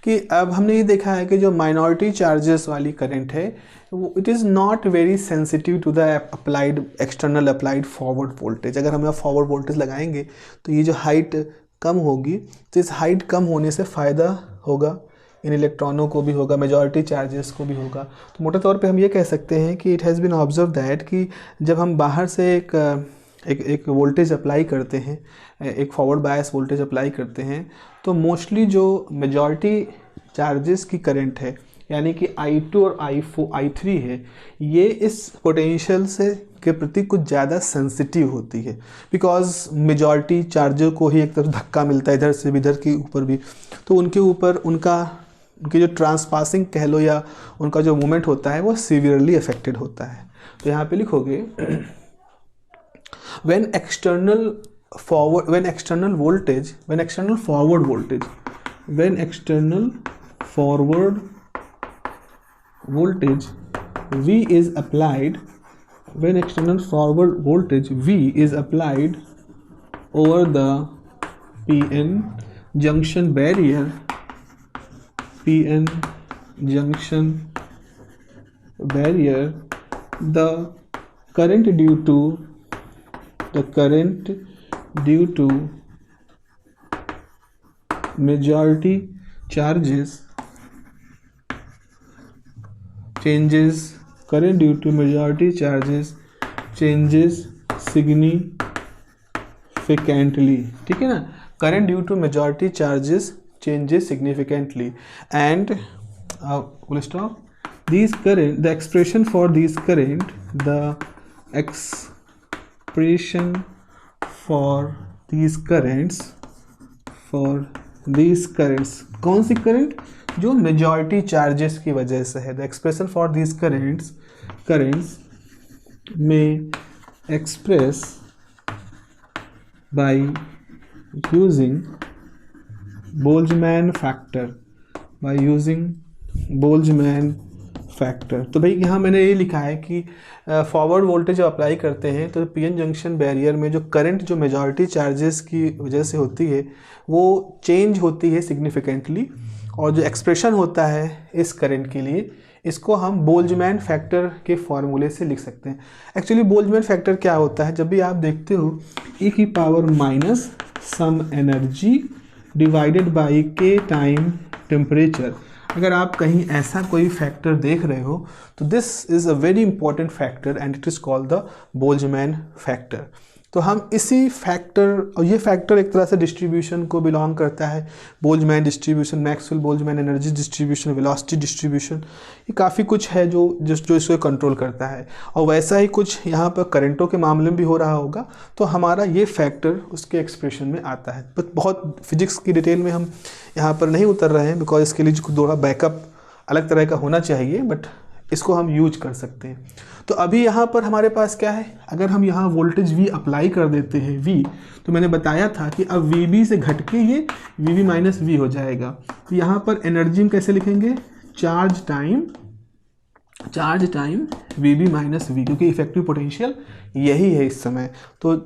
कि अब हमने ये देखा है कि जो माइनॉरिटी चार्जेस वाली करंट है, वो it is not very sensitive to the applied external applied forward voltage. अगर हम यहाँ फॉरवर्ड वोल्टेज लगाएंगे तो ये जो हाइट कम होगी, तो इस हाइट कम होने से फ़ायदा होगा इन इलेक्ट्रॉनों को भी होगा, मेजॉरिटी चार्जेस को भी होगा। तो मोटे तौर पे हम ये कह सकते हैं कि it has been observe that कि जब हम बाहर से एक वोल्टेज अप्लाई करते हैं, एक फॉरवर्ड बायस वोल्टेज अप्लाई करते हैं, तो मोस्टली जो मेजॉरिटी चार्जेस की करंट है, यानी कि I2 और I3 है, ये इस पोटेंशियल से के प्रति कुछ ज़्यादा सेंसिटिव होती है। बिकॉज मेजॉरिटी चार्जर को ही एक तरफ धक्का मिलता है, इधर से भी इधर के ऊपर भी, तो उनके ऊपर उनकी जो ट्रांसपासिंग कह लो या उनका जो मूवमेंट होता है वो सीवियरली अफेक्टेड होता है। तो यहाँ पे लिखोगे when external forward voltage V is applied, when external forward voltage V is applied over the PN junction barrier, the current due to majority charges changes, current due to majority charges changes significantly। ठीक है ना, current due to majority charges changes significantly, and full stop, these current, the expression for these current, the expression for these currents, कौन सी current? जो majority charges की वजह से है। The expression for these currents में express by using Boltzmann factor. तो भाई यहाँ मैंने ये लिखा है कि फॉरवर्ड वोल्टेज जब अप्लाई करते हैं तो पीएन जंक्शन बैरियर में जो करंट जो मेजॉरिटी चार्जेस की वजह से होती है वो चेंज होती है सिग्निफिकेंटली, और जो एक्सप्रेशन होता है इस करंट के लिए इसको हम बोल्ट्जमैन फैक्टर के फॉर्मूले से लिख सकते हैं। एक्चुअली बोल्ट्जमैन फैक्टर क्या होता है, जब भी आप देखते हो e की power minus some energy divided by K time temperature, अगर आप कहीं ऐसा कोई फैक्टर देख रहे हो तो this is a very important factor and it is called the Boltzmann factor. तो हम इसी फैक्टर, और ये फैक्टर एक तरह से डिस्ट्रीब्यूशन को बिलोंग करता है, Boltzmann distribution, Maxwell Boltzmann energy distribution, velocity distribution, ये काफ़ी कुछ है जो इसको कंट्रोल करता है। और वैसा ही कुछ यहाँ पर करंटों के मामले में भी हो रहा होगा, तो हमारा ये फैक्टर उसके एक्सप्रेशन में आता है। बट बहुत फिजिक्स की डिटेल में हम यहाँ पर नहीं उतर रहे हैं, बिकॉज इसके लिए थोड़ा बैकअप अलग तरह का होना चाहिए, बट इसको हम यूज कर सकते हैं। तो अभी यहाँ पर हमारे पास क्या है, अगर हम यहाँ वोल्टेज V अप्लाई कर देते हैं V, तो मैंने बताया था कि अब VB से घट के ये VB माइनस V हो जाएगा। तो यहाँ पर एनर्जी हम कैसे लिखेंगे, charge time VB minus V, क्योंकि इफेक्टिव पोटेंशियल यही है इस समय। तो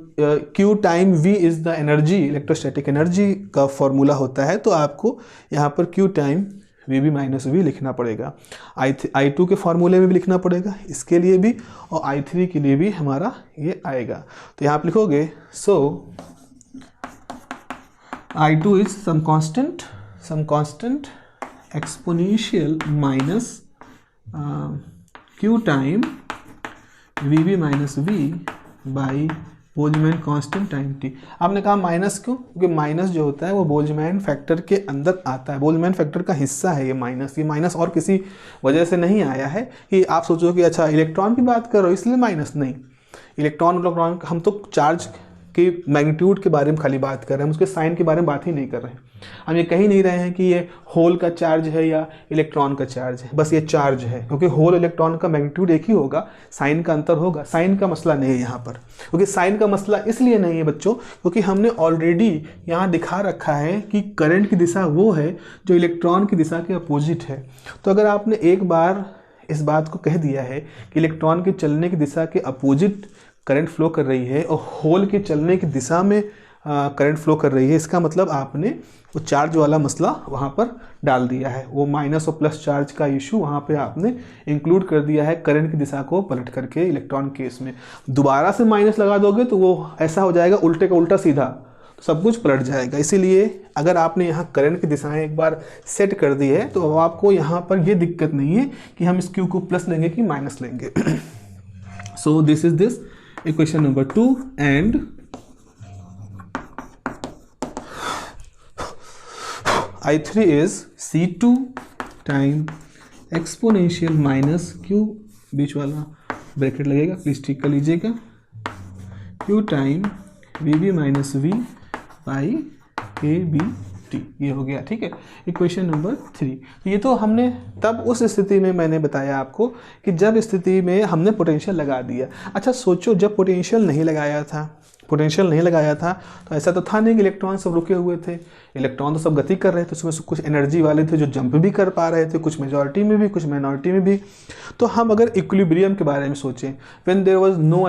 Q time V is the energy, electrostatic energy का फॉर्मूला होता है। तो आपको यहाँ पर Q time VB minus V लिखना पड़ेगा, I2 के फॉर्मूले में भी लिखना पड़ेगा, इसके लिए भी, और I3 के लिए भी हमारा ये आएगा। तो यहाँ आप लिखोगे so I2 is some constant exponential minus Q time VB minus V by Boltzmann constant time t। आपने कहा माइनस क्यों, क्योंकि माइनस जो होता है वो बोल्ट्जमैन फैक्टर के अंदर आता है, बोल्ट्जमैन फैक्टर का हिस्सा है ये माइनस और किसी वजह से नहीं आया है कि आप सोचो कि अच्छा इलेक्ट्रॉन की बात करो इसलिए माइनस, नहीं। इलेक्ट्रॉन हम तो चार्ज की मैग्नीट्यूड के बारे में खाली बात कर रहे हैं, हम उसके साइन के बारे में बात ही नहीं कर रहे हैं। हम ये कह ही नहीं रहे हैं कि ये होल का चार्ज है या इलेक्ट्रॉन का चार्ज है, बस ये चार्ज है, क्योंकि होल इलेक्ट्रॉन का मैग्नीट्यूड एक ही होगा, साइन का अंतर होगा। साइन का मसला नहीं है यहाँ पर, क्योंकि साइन का मसला इसलिए नहीं है बच्चों, क्योंकि हमने ऑलरेडी यहाँ दिखा रखा है कि करंट की दिशा वो है जो इलेक्ट्रॉन की दिशा के अपोजिट है। तो अगर आपने एक बार इस बात को कह दिया है कि इलेक्ट्रॉन के चलने की दिशा के अपोजिट करंट फ्लो कर रही है और होल के चलने की दिशा में करंट फ्लो कर रही है, इसका मतलब आपने वो चार्ज वाला मसला वहाँ पर डाल दिया है, वो माइनस और प्लस चार्ज का इशू वहाँ पे आपने इंक्लूड कर दिया है करंट की दिशा को पलट करके। इलेक्ट्रॉन केस में दोबारा से माइनस लगा दोगे तो वो ऐसा हो जाएगा उल्टे का उल्टा सीधा, तो सब कुछ पलट जाएगा। इसीलिए अगर आपने यहाँ करंट की दिशाएं एक बार सेट कर दी है तो आपको यहाँ पर ये दिक्कत नहीं है कि हम इस Q को प्लस लेंगे कि माइनस लेंगे। So this is this equation number 2 and I3 is C2 time exponential minus Q, बीच वाला ब्रैकेट लगेगा, प्लीज ठीक कर लीजिएगा, Q time VB minus V by KBT, ये हो गया। ठीक है, इक्वेशन नंबर 3। तो ये तो हमने तब उस स्थिति में मैंने बताया आपको कि जब स्थिति में हमने पोटेंशियल लगा दिया। अच्छा सोचो, जब पोटेंशियल नहीं लगाया था तो ऐसा तो था नहीं कि इलेक्ट्रॉन सब रुके हुए थे, इलेक्ट्रॉन तो सब गति कर रहे थे, उसमें से कुछ एनर्जी वाले थे जो जंप भी कर पा रहे थे, कुछ मेजॉरिटी में भी कुछ माइनॉरिटी में भी। तो हम अगर इक्विलिब्रियम के बारे में सोचें, when there was no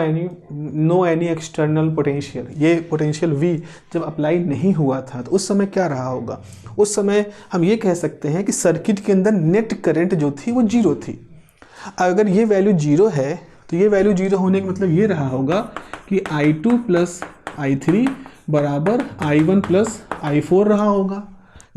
any external potential, ये पोटेंशियल V जब अप्लाई नहीं हुआ था तो उस समय क्या रहा होगा, उस समय हम ये कह सकते हैं कि सर्किट के अंदर नेट करंट जो थी वो 0 थी। अगर ये वैल्यू 0 है तो ये वैल्यू 0 होने का मतलब ये रहा होगा कि I2 प्लस I3 बराबर I1 प्लस I4 रहा होगा।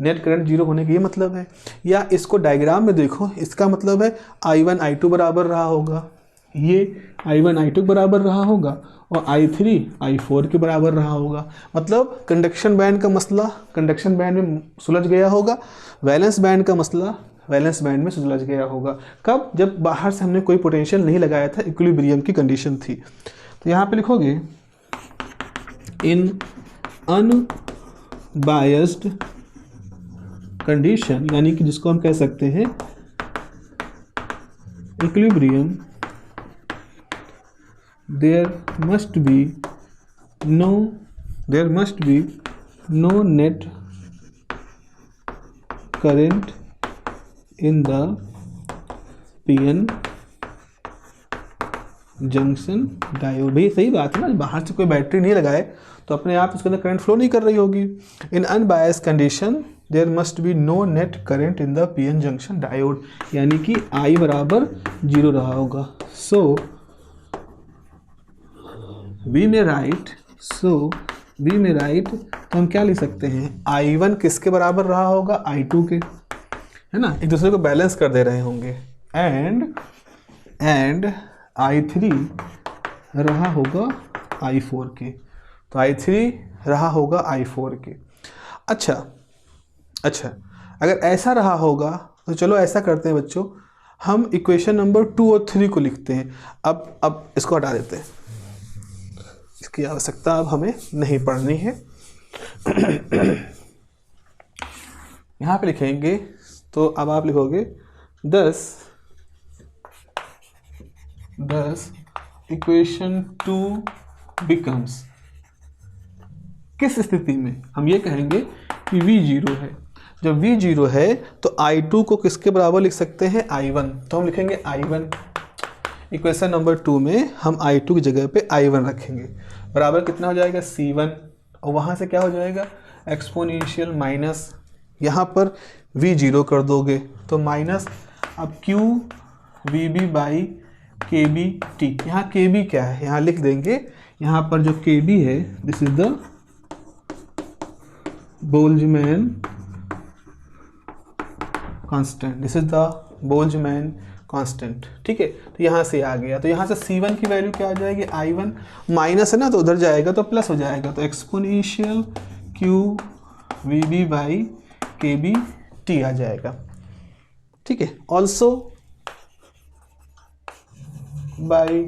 नेट करंट 0 होने का ये मतलब है। या इसको डायग्राम में देखो, इसका मतलब है I1 I2 बराबर रहा होगा, ये I1 I2 बराबर रहा होगा और I3 I4 के बराबर रहा होगा। मतलब कंडक्शन बैंड का मसला कंडक्शन बैंड में सुलझ गया होगा, वैलेंस बैंड का मसला वैलेंस बैंड में सुलझ गया होगा। कब? जब बाहर से हमने कोई पोटेंशियल नहीं लगाया था, इक्विलिब्रियम की कंडीशन थी। तो यहाँ पे लिखोगे इन अनबायस्ड कंडीशन, यानी कि जिसको हम कह सकते हैं equilibrium, there must be no net current in the PN junction diode. भाई सही बात है ना, बाहर से कोई बैटरी नहीं लगाए तो अपने आप इसके अंदर करंट फ्लो नहीं कर रही होगी। In unbiased condition there must be no net current in the PN junction diode, यानी कि I बराबर 0 रहा होगा। सो वी में राइट तो हम क्या लिख सकते हैं, I1 किसके बराबर रहा होगा, I2 के, है ना, एक दूसरे को बैलेंस कर दे रहे होंगे। एंड I3 रहा होगा I4 के, तो I3 रहा होगा I4 के। अच्छा, अगर ऐसा रहा होगा तो चलो ऐसा करते हैं बच्चों, हम इक्वेशन नंबर 2 और 3 को लिखते हैं। अब इसको हटा देते हैं, इसकी आवश्यकता अब हमें नहीं पढ़नी है। यहाँ पे लिखेंगे, तो अब आप लिखोगे 10 इक्वेशन 2 बिकम्स, किस स्थिति में हम ये कहेंगे कि V 0 है। जब V 0 है तो I2 को किसके बराबर लिख सकते हैं, I1, तो हम लिखेंगे I1। इक्वेशन नंबर 2 में हम I2 की जगह पे I1 रखेंगे, बराबर कितना हो जाएगा, C1, और वहाँ से क्या हो जाएगा, एक्सपोनेंशियल माइनस, यहाँ पर V 0 कर दोगे तो माइनस, अब Q VB बाई KB/T। यहाँ KB क्या है, यहाँ लिख देंगे, यहाँ पर जो KB है this is the Boltzmann constant, ठीक है। तो यहाँ से आ गया, तो यहाँ से C1 की वैल्यू क्या आ जाएगी, I1, माइनस है ना तो उधर जाएगा तो प्लस हो जाएगा, तो exponential Q VB by KB/T आ जाएगा, ठीक है। ऑल्सो बाई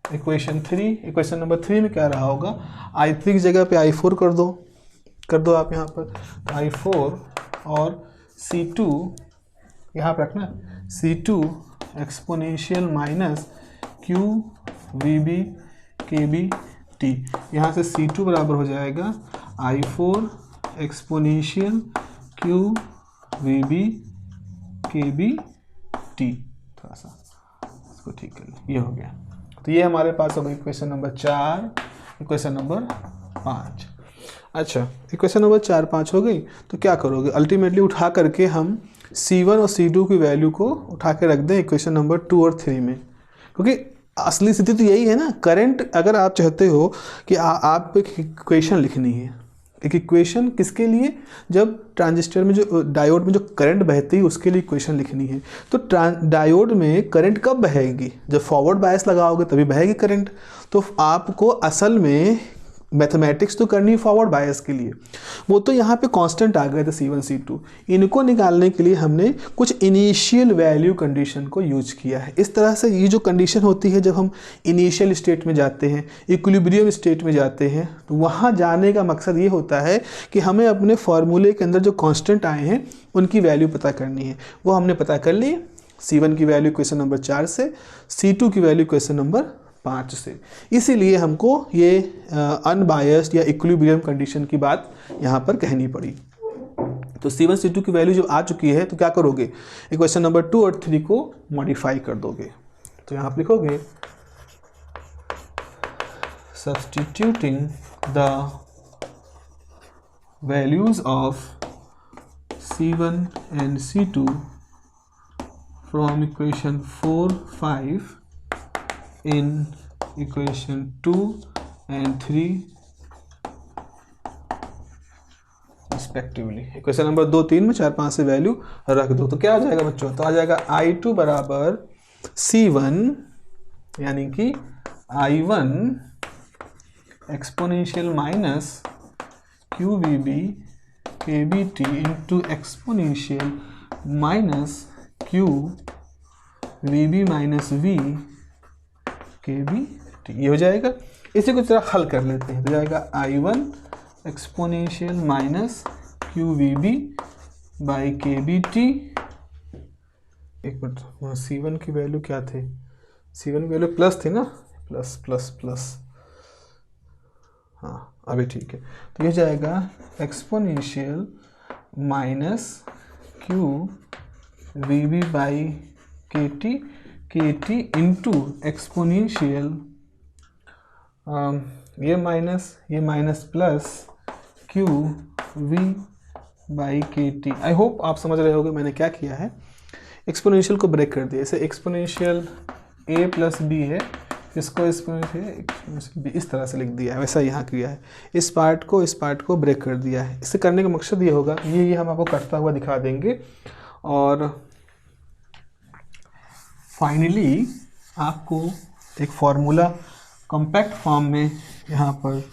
इक्वेशन नंबर 3 में क्या रहा होगा, I3 की जगह पे I4 कर दो आप यहाँ पर, तो I4 और C2 यहाँ पर रखना, C2 exponential minus Q VB KB/T, यहाँ से C2 बराबर हो जाएगा I4 exponential Q VB KB/T। थोड़ा सा इसको ठीक कर ले, ये हो गया। तो ये हमारे पास हो गई इक्वेशन नंबर 4, इक्वेशन नंबर 5। अच्छा, इक्वेशन नंबर 4, 5 हो गई, तो क्या करोगे, अल्टीमेटली उठा करके हम C1 और C2 की वैल्यू को उठा के रख दें इक्वेशन नंबर 2 और 3 में, क्योंकि असली स्थिति तो यही है ना। करंट अगर आप चाहते हो कि आप एक इक्वेशन लिखनी है, एक इक्वेशन किसके लिए, जब ट्रांजिस्टर में जो डायोड में जो करंट बहती है उसके लिए इक्वेशन लिखनी है। तो डायोड में करंट कब बहेगी, जब फॉरवर्ड बायस लगाओगे तभी बहेगी करंट। तो आपको असल में मैथमेटिक्स तो करनी है फॉरवर्ड बायस के लिए, वो तो यहाँ पे कांस्टेंट आ गए थे C1 C2, इनको निकालने के लिए हमने कुछ इनिशियल वैल्यू कंडीशन को यूज किया है। इस तरह से ये जो कंडीशन होती है जब हम इनिशियल स्टेट में जाते हैं, इक्विलिब्रियम स्टेट में जाते हैं, तो वहाँ जाने का मकसद ये होता है कि हमें अपने फॉर्मूले के अंदर जो कॉन्स्टेंट आए हैं उनकी वैल्यू पता करनी है। वो हमने पता कर ली, C1 की वैल्यू क्वेश्चन नंबर 4 से, C2 की वैल्यू क्वेश्चन नंबर 5 से। इसीलिए हमको ये अनबायस्ड या इक्विलिब्रियम कंडीशन की बात यहाँ पर कहनी पड़ी। तो C1 C2 की वैल्यू जब आ चुकी है तो क्या करोगे, इक्वेशन नंबर 2 और 3 को मॉडिफाई कर दोगे। तो यहाँ पर लिखोगे substituting the values of C1 and C2 from equation 4, 5 in equation 2 and 3 respectively। Equation number 2, 3 में 4, 5 से वैल्यू रख दो, तो क्या आ जाएगा बच्चों, तो आ जाएगा I2 बराबर C1 यानी कि I1 exponential minus QVB KB/T into exponential minus QVB minus V KB/T, ये हो जाएगा। इसी को जरा हल कर लेते हैं, तो जाएगा I1 exponential minus QVB by KB/T। एक मिनट, वहाँ C1 की वैल्यू क्या थी, C1 की वैल्यू प्लस थी ना, प्लस प्लस प्लस, हाँ अभी ठीक है। तो ये जाएगा exponential minus QVB by KT into exponential ये minus plus Q V by K T. I hope आप समझ रहे होगे मैंने क्या किया है, एक्सपोनेंशियल को ब्रेक कर दिया। इसे एक्सपोनेंशियल ए प्लस बी है, इसको एक्सपोनेंशियल बी इस तरह से लिख दिया है, वैसा यहाँ किया है। इस पार्ट को ब्रेक कर दिया है। इससे करने का मकसद ये होगा, ये हम आपको कटता हुआ दिखा देंगे और फाइनली आपको एक फार्मूला कॉम्पैक्ट फॉर्म में यहाँ पर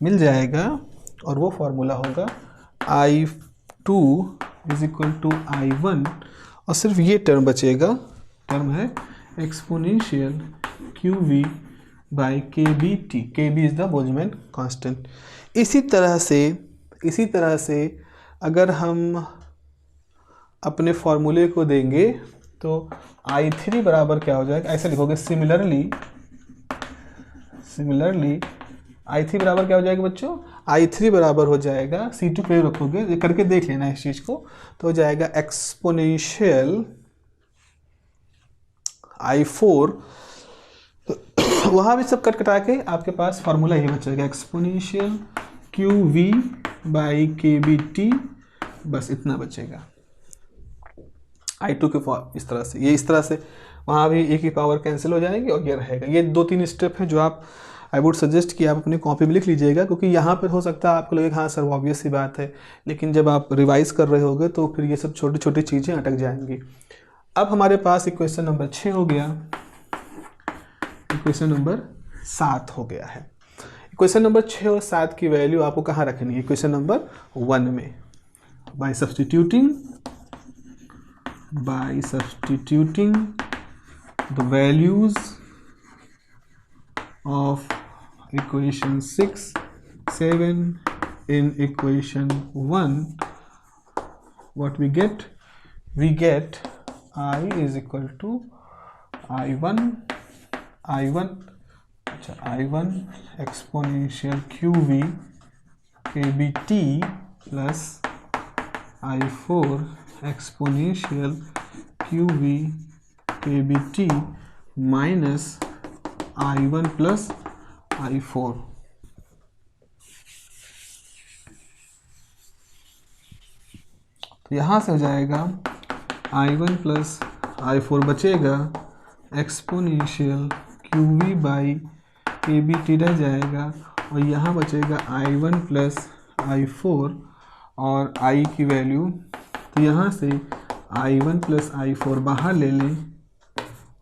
मिल जाएगा और वो फार्मूला होगा I2 is equal to I1 और सिर्फ ये टर्म बचेगा, टर्म है exponential QV by KBT। KB is the Boltzmann constant. इसी तरह से अगर हम अपने फॉर्मूले को देंगे तो I3 बराबर क्या हो जाएगा, ऐसे लिखोगे सिमिलरली I3 बराबर क्या हो जाएगा बच्चों, I3 बराबर हो जाएगा, C2 पे रखोगे, ये करके देख लेना इस चीज़ को, तो हो जाएगा एक्सपोनेंशियल I4। वहाँ भी सब कटा के आपके पास फार्मूला ये बचेगा एक्सपोनेंशियल QV बाई KBT, बस इतना बचेगा। I2 के फॉर्म इस तरह से वहाँ भी एक ही पावर कैंसिल हो जाएगी और ये रहेगा। ये 2-3 स्टेप हैं जो आप आई वुड सजेस्ट कि आप अपनी कॉपी में लिख लीजिएगा, क्योंकि यहाँ पर हो सकता है आपको लगे हाँ सर ऑब्वियस सी बात है, लेकिन जब आप रिवाइज कर रहे होगे तो फिर ये सब छोटी छोटी चीज़ें अटक जाएंगी। अब हमारे पास इक्वेशन नंबर 6 हो गया, इक्वेशन नंबर 7 हो गया है। इक्वेशन नंबर 6 और 7 की वैल्यू आपको कहाँ रखनी है, इक्वेशन नंबर 1 में। Bye substituting the values of equation 6, 7 in equation 1, what we get? We get I is equal to I1 exponential QV KBT plus I4 exponential QV KBT minus I1 plus I4। तो यहाँ से हो जाएगा I1 plus I4 बचेगा, exponential QV by KBT रह जाएगा और यहाँ बचेगा I1 प्लस I4 और I की वैल्यू, तो यहाँ से I1 प्लस I4 बाहर ले लें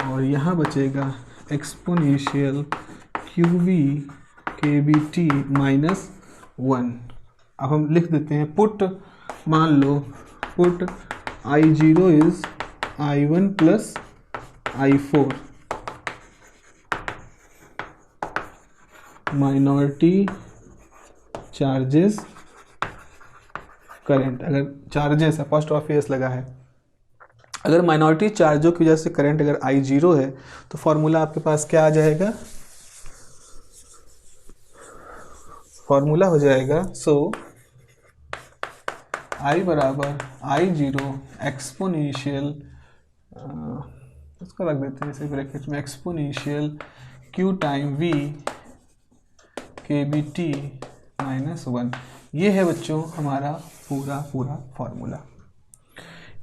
और यहाँ बचेगा एक्सपोनेंशियल QV KBT माइनस 1। अब हम लिख देते हैं पुट, मान लो put I0 is I1 plus I4 minority charges current. अगर चार्जेस अपॉस्ट्रोफी लगा है, अगर माइनॉरिटी चार्जों की वजह से करंट अगर I0 है तो फॉर्मूला आपके पास क्या आ जाएगा, फॉर्मूला हो जाएगा I बराबर I0 एक्सपोनेंशियल, इसको रख देते हैं इसे ब्रैकेट में, exponential Q time V KBT minus 1। ये है बच्चों हमारा पूरा फॉर्मूला,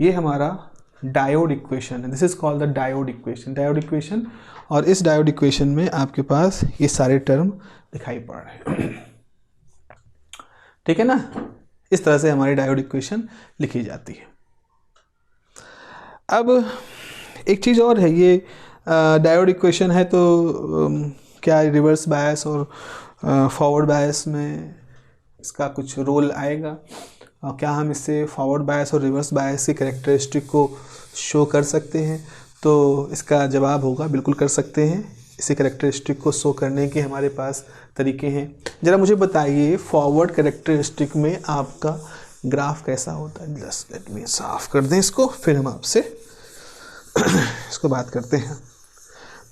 ये हमारा डायोड इक्वेशन है। This is called the diode equation. और इस डायोड इक्वेशन में आपके पास ये सारे टर्म दिखाई पड़ रहे हैं, ठीक है ना। इस तरह से हमारी डायोड इक्वेशन लिखी जाती है। अब एक चीज़ और है, ये डायोड इक्वेशन है तो क्या रिवर्स बायस और फॉरवर्ड बायस में इसका कुछ रोल आएगा, और क्या हम इससे फॉरवर्ड बायस और रिवर्स बायस की कैरेक्टरिस्टिक को शो कर सकते हैं? तो इसका जवाब होगा बिल्कुल कर सकते हैं। इसी कैरेक्टरिस्टिक को शो करने के हमारे पास तरीके हैं। ज़रा मुझे बताइए फॉरवर्ड कैरेक्टरिस्टिक में आपका ग्राफ कैसा होता है? जस्ट लेट मी साफ कर दें इसको, फिर हम आपसे इसको बात करते हैं।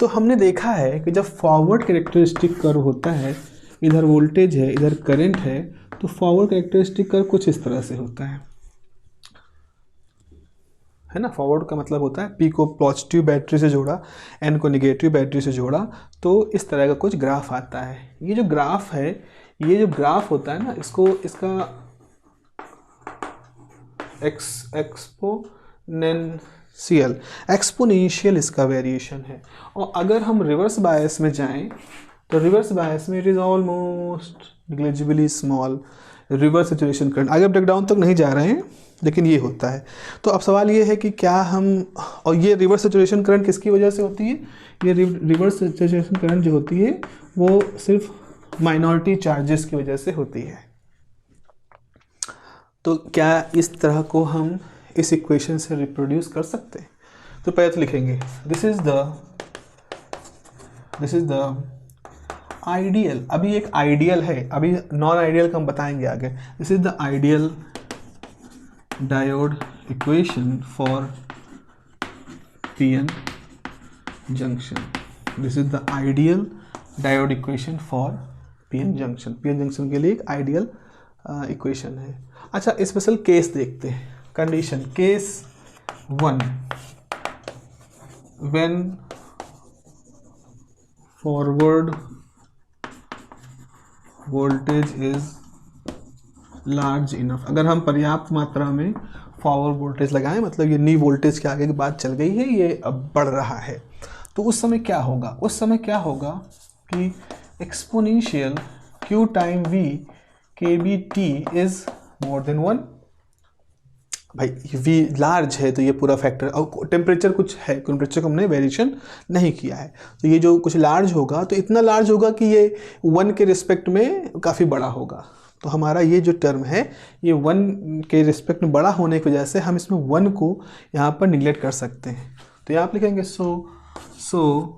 तो हमने देखा है कि जब फॉरवर्ड कैरेक्टरिस्टिक कर्व होता है, इधर वोल्टेज है इधर करंट है, तो फॉरवर्ड कैरेक्टरिस्टिक कर्व कुछ इस तरह से होता है है ना। फॉरवर्ड का मतलब होता है P को पॉजिटिव बैटरी से जोड़ा, N को निगेटिव बैटरी से जोड़ा, तो इस तरह का कुछ ग्राफ आता है। ये जो ग्राफ है, ये जो ग्राफ होता है ना, इसको इसका एक्सपोनेंशियल इसका वेरिएशन है। और अगर हम रिवर्स बायस में जाएं तो रिवर्स बायस में it is almost negligibly small reverse saturation current. आगे ब्रेकडाउन तक नहीं जा रहे हैं, लेकिन ये होता है। तो अब सवाल ये है कि क्या हम, और ये रिवर्स सैचुरेशन करंट किसकी वजह से होती है? ये रिवर्स सैचुरेशन करंट जो होती है वो सिर्फ माइनॉरिटी चार्जेस की वजह से होती है। तो क्या इस तरह को हम इस इक्वेशन से रिप्रोड्यूस कर सकते हैं? तो पहले तो लिखेंगे दिस इज द आइडियल। अभी एक आइडियल है, अभी नॉन आइडियल का हम बताएंगे आगे। This is the ideal diode equation for PN junction. This is the ideal diode equation for PN junction. PN junction के लिए एक आइडियल इक्वेशन है। अच्छा, स्पेशल केस देखते हैं। Condition case 1, when forward voltage is large enough. अगर हम पर्याप्त मात्रा में फॉरवर्ड वोल्टेज लगाएं, मतलब ये नी वोल्टेज के आगे की बात चल गई है, ये अब बढ़ रहा है, तो उस समय क्या होगा? उस समय क्या होगा कि exponential q time v kBt is more than 1। भाई v लार्ज है तो ये पूरा फैक्टर, और टेम्परेचर कुछ है, टेम्परेचर को हमने वेरिएशन नहीं किया है, तो ये जो कुछ लार्ज होगा तो इतना लार्ज होगा कि ये 1 के रिस्पेक्ट में काफ़ी बड़ा होगा। तो हमारा ये जो टर्म है ये 1 के रिस्पेक्ट में बड़ा होने की वजह से हम इसमें 1 को यहाँ पर निगलेक्ट कर सकते हैं। तो यहाँ आप लिखेंगे so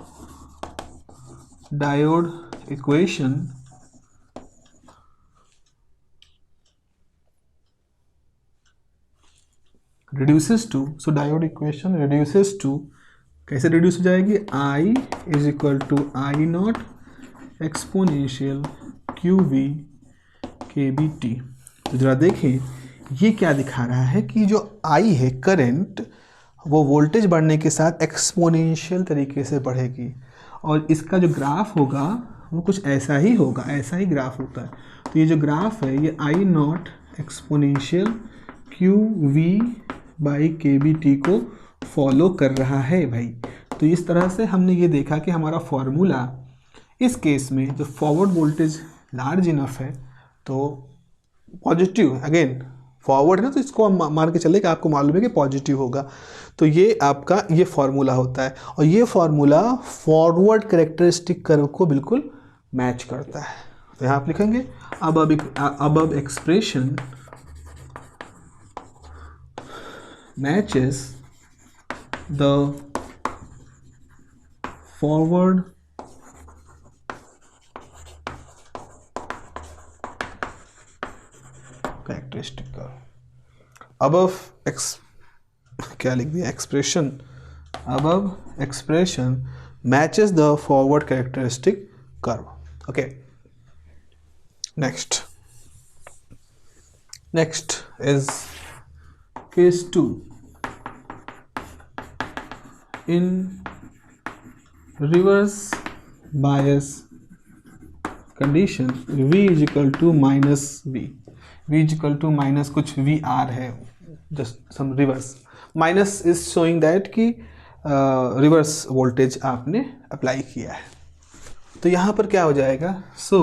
diode equation reduces to, so diode equation reduces to, कैसे reduce हो जाएगी? I is equal to I naught exponential QV KBT। तो जरा देखें ये क्या दिखा रहा है कि जो I है करंट, वो वोल्टेज बढ़ने के साथ एक्सपोनेंशियल तरीके से बढ़ेगी, और इसका जो ग्राफ होगा वो कुछ ऐसा ही होगा, ऐसा ही ग्राफ होता है। तो ये जो ग्राफ है ये I not exponential QV by KBT को फॉलो कर रहा है भाई। तो इस तरह से हमने ये देखा कि हमारा फॉर्मूला इस केस में जो फॉरवर्ड वोल्टेज लार्ज इनफ है तो पॉजिटिव, अगेन फॉरवर्ड है ना, तो इसको हम मान के चले कि आपको मालूम है कि पॉजिटिव होगा। तो ये आपका ये फॉर्मूला होता है, और ये फॉर्मूला फॉरवर्ड कैरेक्टरिस्टिक कर्व को बिल्कुल मैच करता है। तो यहाँ आप लिखेंगे अब expression matches the forward characteristic curve। above क्या लिख दिया? expression above expression matches the forward characteristic curve। okay, next is case 2। in reverse bias condition V is equal to minus V is equal to minus कुछ VR है, just some reverse minus is showing that कि reverse voltage आपने apply किया है। तो यहाँ पर क्या हो जाएगा? so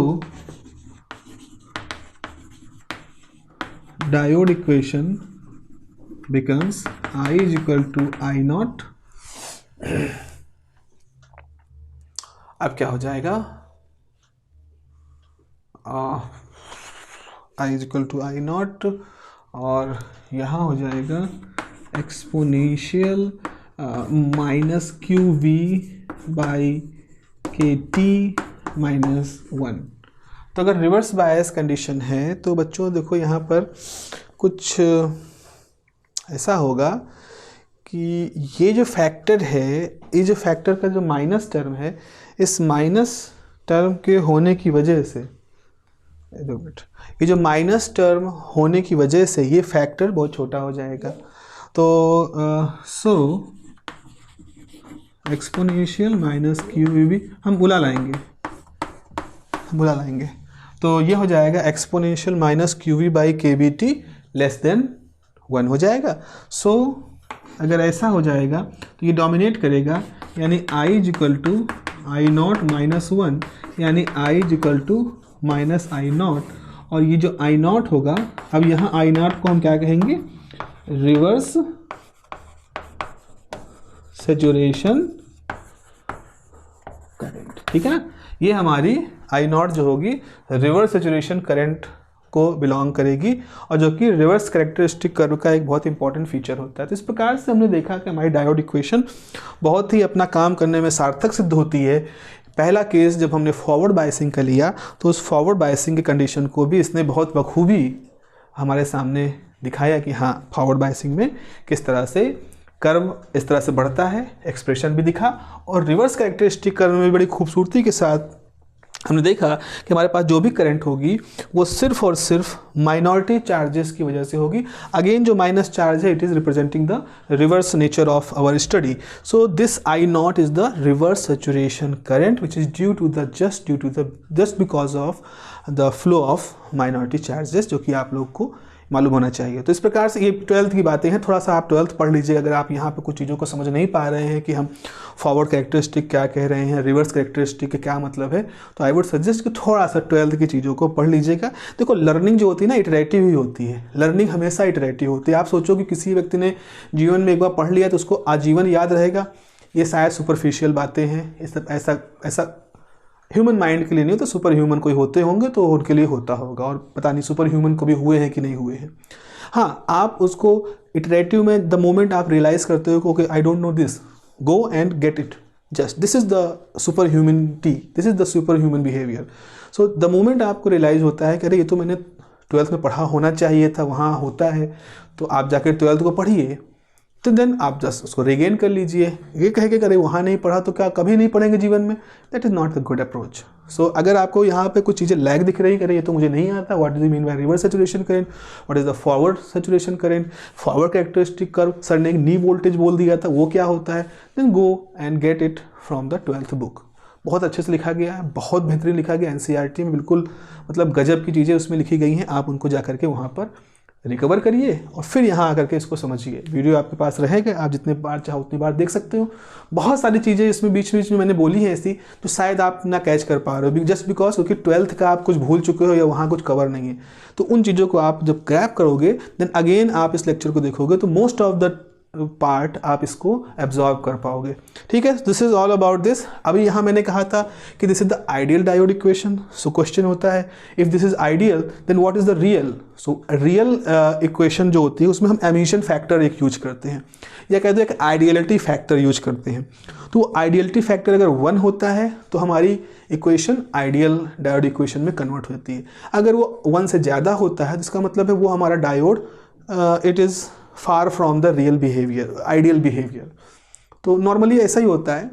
diode equation becomes I is equal to I naught। अब क्या हो जाएगा? I is equal to I naught, और यहाँ हो जाएगा exponential minus QV by KT minus 1। तो अगर रिवर्स बायस कंडीशन है तो बच्चों देखो यहाँ पर कुछ ऐसा होगा कि ये जो फैक्टर है, ये जो फैक्टर का जो माइनस टर्म है, इस माइनस टर्म के होने की वजह से, ये जो माइनस टर्म होने की वजह से ये फैक्टर बहुत छोटा हो जाएगा। तो सो एक्सपोनेंशियल माइनस QVB हम बुला लाएंगे, तो ये हो जाएगा exponential minus QV/KBT less than 1 हो जाएगा। सो अगर ऐसा हो जाएगा तो ये डोमिनेट करेगा, यानी I = I0 - 1, यानी I = -I0, और ये जो I0 होगा, अब यहाँ I0 को हम क्या कहेंगे, रिवर्स सैचुरेशन करंट, ठीक है ना। ये हमारी I0 जो होगी रिवर्स सैचुरेशन करंट को बिलोंग करेगी, और जो कि रिवर्स कैरेक्टरिस्टिक कर्व का एक बहुत इंपॉर्टेंट फीचर होता है। तो इस प्रकार से हमने देखा कि हमारी डायोड इक्वेशन बहुत ही अपना काम करने में सार्थक सिद्ध होती है। पहला केस जब हमने फॉरवर्ड बायसिंग का लिया, तो उस फॉरवर्ड बायसिंग की कंडीशन को भी इसने बहुत बखूबी हमारे सामने दिखाया कि हाँ, फॉरवर्ड बायसिंग में किस तरह से कर्व इस तरह से बढ़ता है, एक्सप्रेशन भी दिखा, और रिवर्स कैरेक्टरिस्टिक कर्व में बड़ी खूबसूरती के साथ हमने देखा कि हमारे पास जो भी करंट होगी वो सिर्फ और सिर्फ माइनॉरिटी चार्जेस की वजह से होगी। अगेन जो माइनस चार्ज है, it is representing the reverse nature of our study. So this I0 is the reverse saturation current which is just because of the flow of minority charges, जो कि आप लोग को मालूम होना चाहिए। तो इस प्रकार से ये 12th की बातें हैं, थोड़ा सा आप 12th पढ़ लीजिए अगर आप यहाँ पे कुछ चीज़ों को समझ नहीं पा रहे हैं कि हम फॉरवर्ड कैरेक्टरिस्टिक क्या कह रहे हैं, रिवर्स कैरेक्टरिस्टिक का क्या मतलब है, तो आई वुड सजेस्ट कि थोड़ा सा 12th की चीज़ों को पढ़ लीजिएगा। देखो, लर्निंग जो होती है ना, इटरेटिव ही होती है, लर्निंग हमेशा इटरेटिव होती है। आप सोचो कि किसी व्यक्ति ने जीवन में एक बार पढ़ लिया तो उसको आजीवन याद रहेगा, ये शायद सुपरफिशियल बातें हैं। ये सब ऐसा ह्यूमन माइंड के लिए नहीं होता, सुपर ह्यूमन कोई होते होंगे तो उनके लिए होता होगा, और पता नहीं सुपर ह्यूमन कभी हुए हैं कि नहीं हुए हैं। हाँ, आप उसको इटरेटिव में द मोमेंट आप रियलाइज़ करते हो कि I don't know this, go and get it, just this is the super humanity, this is the super human behaviour. So the moment आपको रियलाइज़ होता है कि अरे ये तो मैंने 12th में पढ़ा होना चाहिए था, वहाँ होता है, तो आप जाकर 12th को पढ़िए, तो देन आप जस्ट उसको रिगेन कर लीजिए। ये कहे कि अरे वहाँ नहीं पढ़ा तो क्या कभी नहीं पढ़ेंगे जीवन में, that is not the good approach. So अगर आपको यहाँ पे कुछ चीज़ें लैग दिख रही है, ये तो मुझे नहीं आता, what do you mean by reverse saturation current, what is the forward saturation current, forward characteristic curve, sir ने एक नी वोल्टेज बोल दिया था, वो क्या होता है, then go and get it from the 12th book. बहुत अच्छे से लिखा गया है, बहुत बेहतरीन लिखा गया, NCERT में बिल्कुल मतलब गजब की चीज़ें उसमें लिखी गई हैं। आप उनको जा करके वहाँ पर रिकवर करिए और फिर यहाँ आकर के इसको समझिए। वीडियो आपके पास रहेगा, आप जितने बार चाहो उतनी बार देख सकते हो। बहुत सारी चीज़ें इसमें बीच बीच में मैंने बोली हैं ऐसी, तो शायद आप ना कैच कर पा रहे हो, जस्ट बिकॉज क्योंकि 12th का आप कुछ भूल चुके हो या वहाँ कुछ कवर नहीं है। तो उन चीज़ों को आप जब ग्रैब करोगे, देन अगेन आप इस लेक्चर को देखोगे तो मोस्ट ऑफ द पार्ट आप इसको एब्जॉर्ब कर पाओगे। ठीक है, this is all about this. अभी यहाँ मैंने कहा था कि this is the ideal diode equation. So question होता है, if this is ideal then what is the real. So real equation जो होती है उसमें हम एमिशन फैक्टर एक यूज करते हैं, या कहते हैं एक आइडियलिटी फैक्टर यूज करते हैं। तो आइडियलिटी फैक्टर अगर 1 होता है तो हमारी इक्वेशन आइडियल डायोड इक्वेशन में कन्वर्ट होती है। अगर वो 1 से ज़्यादा होता है तो इसका मतलब है वो हमारा diode it is far from the real behaviour, ideal behaviour. तो नॉर्मली ऐसा ही होता है।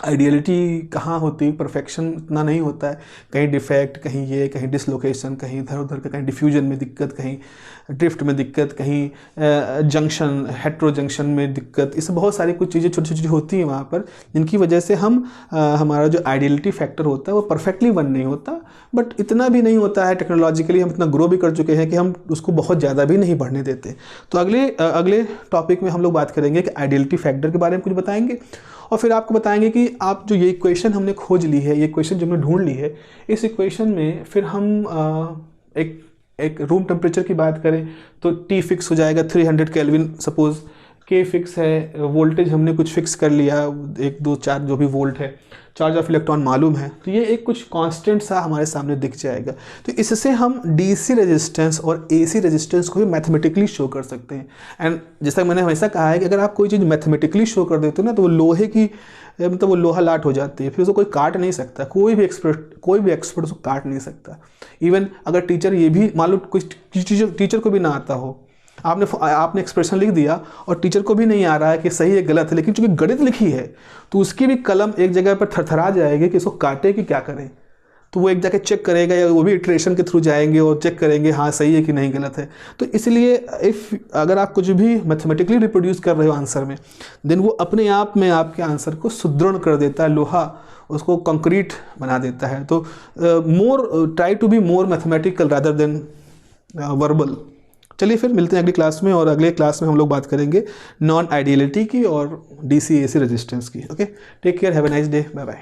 आइडियलिटी कहाँ होती है, परफेक्शन इतना नहीं होता है, कहीं डिफेक्ट, कहीं ये, कहीं डिसलोकेशन, कहीं इधर उधर का, कहीं डिफ्यूजन में दिक्कत, कहीं ड्रिफ्ट में दिक्कत, कहीं जंक्शन हेट्रो जंक्शन में दिक्कत, इससे बहुत सारी कुछ चीज़ें छोटी छोटी होती हैं वहाँ पर, जिनकी वजह से हम हमारा जो आइडियलिटी फैक्टर होता है वो परफेक्टली 1 नहीं होता, बट इतना भी नहीं होता है। टेक्नोलॉजिकली हम इतना ग्रो भी कर चुके हैं कि हम उसको बहुत ज़्यादा भी नहीं बढ़ने देते। तो अगले टॉपिक में हम लोग बात करेंगे कि आइडियलिटी फैक्टर के बारे में कुछ बताएंगे, और फिर आपको बताएंगे कि आप जो ये इक्वेशन हमने खोज ली है, ये इक्वेशन जो हमने ढूंढ ली है, इस इक्वेशन में फिर हम एक रूम टेम्परेचर की बात करें तो T फिक्स हो जाएगा 300 केल्विन, सपोज K फिक्स है, वोल्टेज हमने कुछ फिक्स कर लिया 1 2 4 जो भी वोल्ट है, चार्ज ऑफ इलेक्ट्रॉन मालूम है, तो ये एक कुछ कांस्टेंट सा हमारे सामने दिख जाएगा। तो इससे हम DC रेजिस्टेंस और AC रेजिस्टेंस को भी मैथमेटिकली शो कर सकते हैं। एंड जैसा मैंने हमेशा कहा है कि अगर आप कोई चीज़ मैथमेटिकली शो कर देते हो ना, तो वो लोहे की मतलब वो लोहा लाट हो जाती है, फिर उसको कोई काट नहीं सकता, कोई भी एक्सपर्ट उसको काट नहीं सकता। इवन अगर टीचर ये भी मान लो कोई टीचर को भी ना आता हो, आपने एक्सप्रेशन लिख दिया और टीचर को भी नहीं आ रहा है कि सही है गलत है, लेकिन चूंकि गणित लिखी है तो उसकी भी कलम एक जगह पर थरथरा जाएगी कि इसको काटे कि क्या करें। तो वो एक जाके चेक करेगा, या वो भी इटरेशन के थ्रू जाएंगे और चेक करेंगे हाँ सही है कि नहीं गलत है। तो इसलिए अगर आप कुछ भी मैथमेटिकली रिप्रोड्यूस कर रहे हो आंसर में, देन वो अपने आप में आपके आंसर को सुदृढ़ कर देता है, लोहा उसको कंक्रीट बना देता है। तो try to be more mathematical rather than verbal. चलिए फिर मिलते हैं अगली क्लास में, और अगले क्लास में हम लोग बात करेंगे नॉन आइडियलिटी की और DC AC रेजिस्टेंस की। Okay, take care, have a nice day, bye bye.